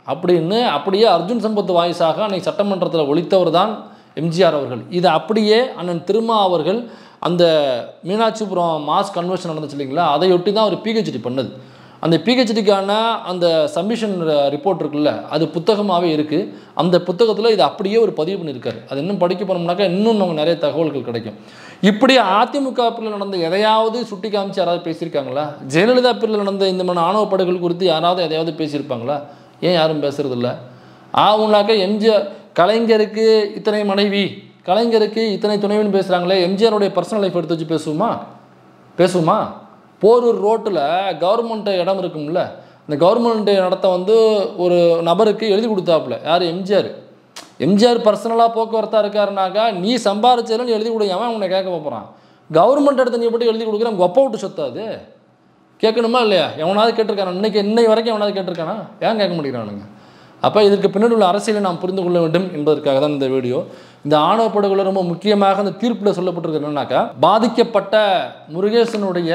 அப்படின்னு அப்படியே அர்ஜுன் சம்பத் வாய்ஸாக அன்றைக்கி சட்டமன்றத்தில் ஒழித்தவர் தான் எம்ஜிஆர் அவர்கள். இதை அப்படியே அண்ணன் திருமா அவர்கள் அந்த மீனாட்சிபுரம் மாஸ் கன்வர்ஷன் நடந்துச்சு இல்லைங்களா, அதையொட்டி தான் அவர் பிஹெச்டி பண்ணது. அந்த பிஹெச்டிக்கான அந்த சப்மிஷன் ரிப்போர்ட் இருக்குல்ல, அது புத்தகமாகவே இருக்குது. அந்த புத்தகத்தில் இது அப்படியே ஒரு பதிவு பண்ணியிருக்காரு. அது இன்னும் படிக்க போனோம்னாக்கா இன்னும் நமக்கு நிறைய தகவல்கள் கிடைக்கும். இப்படி அதிமுக பிரிவில் நடந்த எதையாவது சுட்டி காமிச்சு யாராவது பேசியிருக்காங்களா? ஜெயலலிதா பிரிவில் நடந்த இந்த மாதிரி ஆணவ படுகொலை குறித்து யாராவது எதையாவது பேசியிருப்பாங்களா? ஏன் யாரும் பேசுறதில்ல? ஆகுனாக்கா எம்ஜிஆர் கலைஞருக்கு இத்தனை மனைவி, கலைஞருக்கு இத்தனை துணைவின்னு பேசுகிறாங்களே, எம்ஜிஆருடைய பர்சனல் லைஃப் எடுத்து வச்சு பேசுவோமா? போரூர் ரோட்டில் கவர்மெண்ட் இடம் இருக்கும்ல, இந்த கவர்மெண்ட் இடத்த வந்து ஒரு நபருக்கு எழுதி கொடுத்தாப்புல யார்? எம்ஜிஆர் பர்சனலாக போக்குவரத்தாக இருக்காருனாக்கா நீ சம்பாரிச்சதுன்னு எழுதி கொடுக்காம உன்னை கேட்க போகிறான். கவர்மெண்ட் இடத்த நீ போட்டு எழுதி கொடுக்குற கொப்பை விட்டு சொத்து அது கேட்கணுமா இல்லையா? எவனாவது கேட்டிருக்கானா? இன்னை வரைக்கும் எவனாவது கேட்டிருக்கானா? ஏன் கேட்க மாட்டேங்கிறானுங்க? அப்போ இதற்கு பின்னாடி உள்ள அரசியலை நாம் புரிந்து கொள்ள வேண்டும் என்பதற்காக தான் இந்த வீடியோ. இந்த ஆணவ படுகொலை ரொம்ப முக்கியமாக இந்த தீர்ப்பில் சொல்லப்பட்டிருக்கு என்னன்னாக்கா, பாதிக்கப்பட்ட முருகேசனுடைய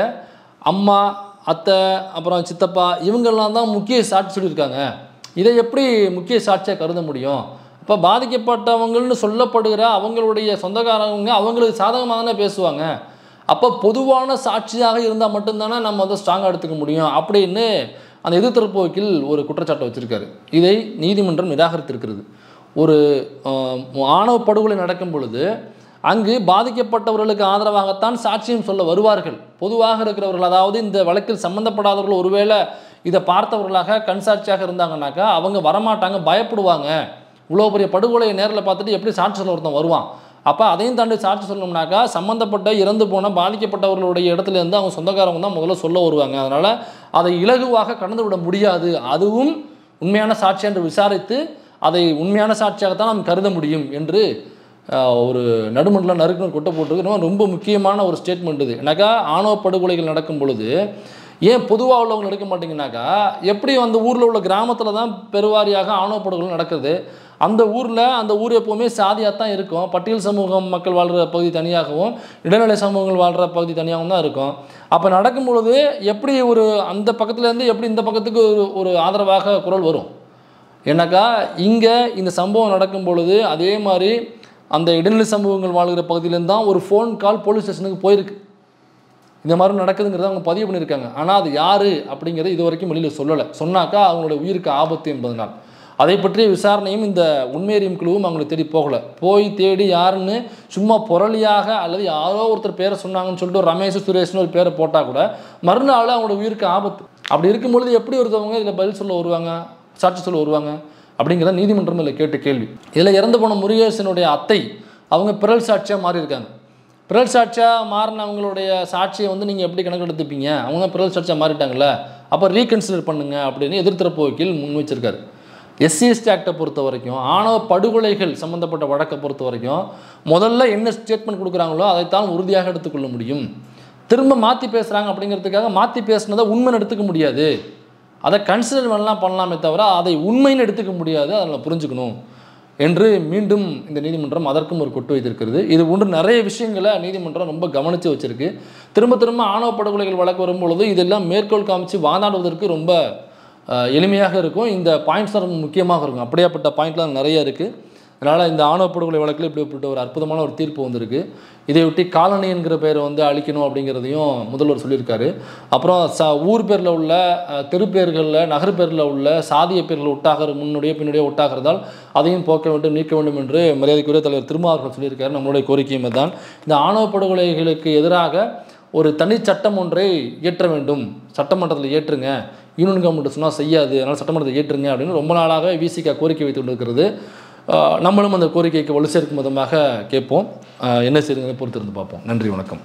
அம்மா, அத்தை, அப்புறம் சித்தப்பா, இவங்கெல்லாம் தான் முக்கிய சாட்சி சொல்லியிருக்காங்க. இதை எப்படி முக்கிய சாட்சியாக கருத முடியும்? இப்போ பாதிக்கப்பட்டவங்கள்னு சொல்லப்படுகிற அவங்களுடைய சொந்தக்காரவங்க அவங்களுக்கு சாதகமாக தானே பேசுவாங்க. அப்போ பொதுவான சாட்சியாக இருந்தால் மட்டும்தானே நம்ம வந்து ஸ்ட்ராங்காக எடுத்துக்க முடியும் அப்படின்னு அந்த எதிர்த்தரப்பு வக்கீல் ஒரு குற்றச்சாட்டை வச்சுருக்காரு. இதை நீதிமன்றம் நிராகரித்திருக்கிறது. ஒரு ஆணவ படுகொலை நடக்கும் பொழுது அங்கு பாதிக்கப்பட்டவர்களுக்கு ஆதரவாகத்தான் சாட்சியம் சொல்ல வருவார்கள். பொதுவாக இருக்கிறவர்கள், அதாவது இந்த வழக்கில் சம்பந்தப்படாதவர்கள் ஒருவேளை இதை பார்த்தவர்களாக கண் சாட்சியாக இருந்தாங்கன்னாக்கா அவங்க வரமாட்டாங்க, பயப்படுவாங்க. இவ்வளோ பெரிய படுகொலையை நேரில் பார்த்துட்டு எப்படி சாட்சி சொல்ல ஒருத்தன் வருவான்? அப்போ அதையும் தாண்டி சாட்சி சொல்லணும்னாக்கா சம்மந்தப்பட்ட இறந்து போன பாதிக்கப்பட்டவர்களுடைய இடத்துலேருந்து அவங்க சொந்தக்காரங்க தான் முதல்ல சொல்ல வருவாங்க. அதனால் அதை இலகுவாக கடந்து விட முடியாது. அதுவும் உண்மையான சாட்சி என்று விசாரித்து அதை உண்மையான சாட்சியாகத்தான் நாம் கருத முடியும் என்று ஒரு நடுமண்டல நறுக்குன்னு கொட்டை போட்டிருக்கு. ரொம்ப முக்கியமான ஒரு ஸ்டேட்மெண்ட் இது. ஏன்னாக்கா ஆணவ படுகொலைகள் நடக்கும் பொழுது ஏன் பொதுவாக உள்ளவங்க எடுக்க மாட்டீங்கன்னாக்கா, எப்படி அந்த ஊரில் உள்ள கிராமத்தில் தான் பெருவாரியாக ஆணவ படுகொலை நடக்குது. அந்த ஊர் எப்போவுமே சாதியாக தான் இருக்கும். பட்டியல் சமூகம் மக்கள் வாழ்கிற பகுதி தனியாகவும் இடைநிலை சமூகங்கள் வாழ்கிற பகுதி தனியாகவும் தான் இருக்கும். அப்போ நடக்கும் பொழுது எப்படி ஒரு அந்த பக்கத்துலேருந்து எப்படி இந்த பக்கத்துக்கு ஒரு ஆதரவாக குரல் வரும்? ஏன்னாக்கா இங்கே இந்த சம்பவம் நடக்கும் பொழுது அதே மாதிரி அந்த இடைநிலை சமூகங்கள் வாழ்கிற பகுதியிலேருந்து தான் ஒரு ஃபோன் கால் போலீஸ் ஸ்டேஷனுக்கு போயிருக்கு. இந்த மாதிரி நடக்குதுங்கிறத அவங்க பதிவு பண்ணியிருக்காங்க. ஆனால் அது யார் அப்படிங்கிறத இது வரைக்கும் வெளியில் சொல்லலை. சொன்னாக்கா அவங்களோட உயிருக்கு ஆபத்து என்பதனால். அதை பற்றிய விசாரணையும் இந்த உண்மையறியும் குழுவும் அவங்களை தேடி போகலை. போய் தேடி யாருன்னு சும்மா புரளியாக அல்லது யாரோ ஒருத்தர் பேரை சொன்னாங்கன்னு சொல்லிட்டு ஒரு ரமேஷ் சுரேஷ்னு ஒரு பேரை போட்டால் கூட மறுநாள் அவங்களோட உயிருக்கு ஆபத்து. அப்படி இருக்கும்பொழுது எப்படி ஒருத்தவங்க இதில் பதில் சொல்ல வருவாங்க, சாட்சி சொல்ல வருவாங்க அப்படிங்கிறத நீதிமன்றம் இதில் கேட்ட கேள்வி. இதில் இறந்து போன முருகேசனுடைய அத்தை அவங்க பிறல் சாட்சியாக மாறியிருக்காங்க. பிறல் சாட்சியாக மாறினவங்களுடைய சாட்சியை வந்து நீங்கள் எப்படி கணக்கு எடுத்துப்பீங்க? அவங்க பிறல் சாட்சியாக மாறிட்டாங்கல்ல, அப்போ ரீகன்சிடர் பண்ணுங்க அப்படின்னு எதிர்த்தரப்பு வக்கீல் முன் வச்சிருக்காரு. SC/ST ஆக்டை பொறுத்த வரைக்கும், ஆணவ படுகொலைகள் சம்மந்தப்பட்ட வழக்கை பொறுத்த வரைக்கும் முதல்ல என்ன ஸ்டேட்மெண்ட் கொடுக்குறாங்களோ அதைத்தான் உறுதியாக எடுத்துக்கொள்ள முடியும். திரும்ப மாற்றி பேசுகிறாங்க அப்படிங்கிறதுக்காக மாற்றி பேசுனதை உண்மைன்னு எடுத்துக்க முடியாது. அதை கன்சிடர் பண்ணலாமே தவிர அதை உண்மைன்னு எடுத்துக்க முடியாது. அதில் புரிஞ்சுக்கணும் என்று மீண்டும் இந்த நீதிமன்றம் அதற்கும் ஒரு கொட்டு வைத்திருக்கிறது. இது ஒன்று நிறைய விஷயங்களை நீதிமன்றம் ரொம்ப கவனித்து வச்சிருக்கு. திரும்ப திரும்ப ஆணவ படுகொலைகள் வழக்கு வரும்பொழுது இதெல்லாம் மேற்கோள் காமிச்சு வாதாடுவதற்கு ரொம்ப எளிமையாக இருக்கும். இந்த பாயிண்ட்ஸ் ரொம்ப முக்கியமாக இருக்கும். அப்படியாப்பட்ட பாயிண்ட்லாம் நிறைய இருக்குது. அதனால் இந்த ஆணவ படுகொலை வழக்கில் இப்படிப்பட்ட ஒரு அற்புதமான ஒரு தீர்ப்பு வந்திருக்கு. இதையொட்டி காலனி என்கிற பேரை வந்து அழிக்கணும் அப்படிங்கிறதையும் முதல்வர் சொல்லியிருக்காரு. அப்புறம் ஊர் பேரில் உள்ள தெருப்பேர்களில் நகர் பேரில் உள்ள சாதிய பேர்கள் ஒட்டாகிற முன்னுடைய ஒட்டாகிறதால் அதையும் போக்க வேண்டும், நீக்க வேண்டும் என்று மரியாதைக்குரிய தலைவர் திருமாவர்கள் சொல்லியிருக்காரு. நம்மளுடைய கோரிக்கையுமே தான் இந்த ஆணவ படுகொலைகளுக்கு எதிராக ஒரு தனி சட்டம் ஒன்றை இயற்ற வேண்டும். சட்டமன்றத்தில் ஏற்றுங்க, யூனியன் கவர்மெண்ட் சொன்னால் செய்யாது, அதனால் சட்டமன்றத்தை ஏற்றுங்க அப்படின்னு ரொம்ப நாளாக விசிக கோரிக்கை வைத்து கொண்டிருக்கிறது. நம்மளும் அந்த கோரிக்கைக்கு வலு சேர்க்கும் விதமாக கேட்போம். என்ன செய்யுங்க பொறுத்திருந்து பார்ப்போம். நன்றி, வணக்கம்.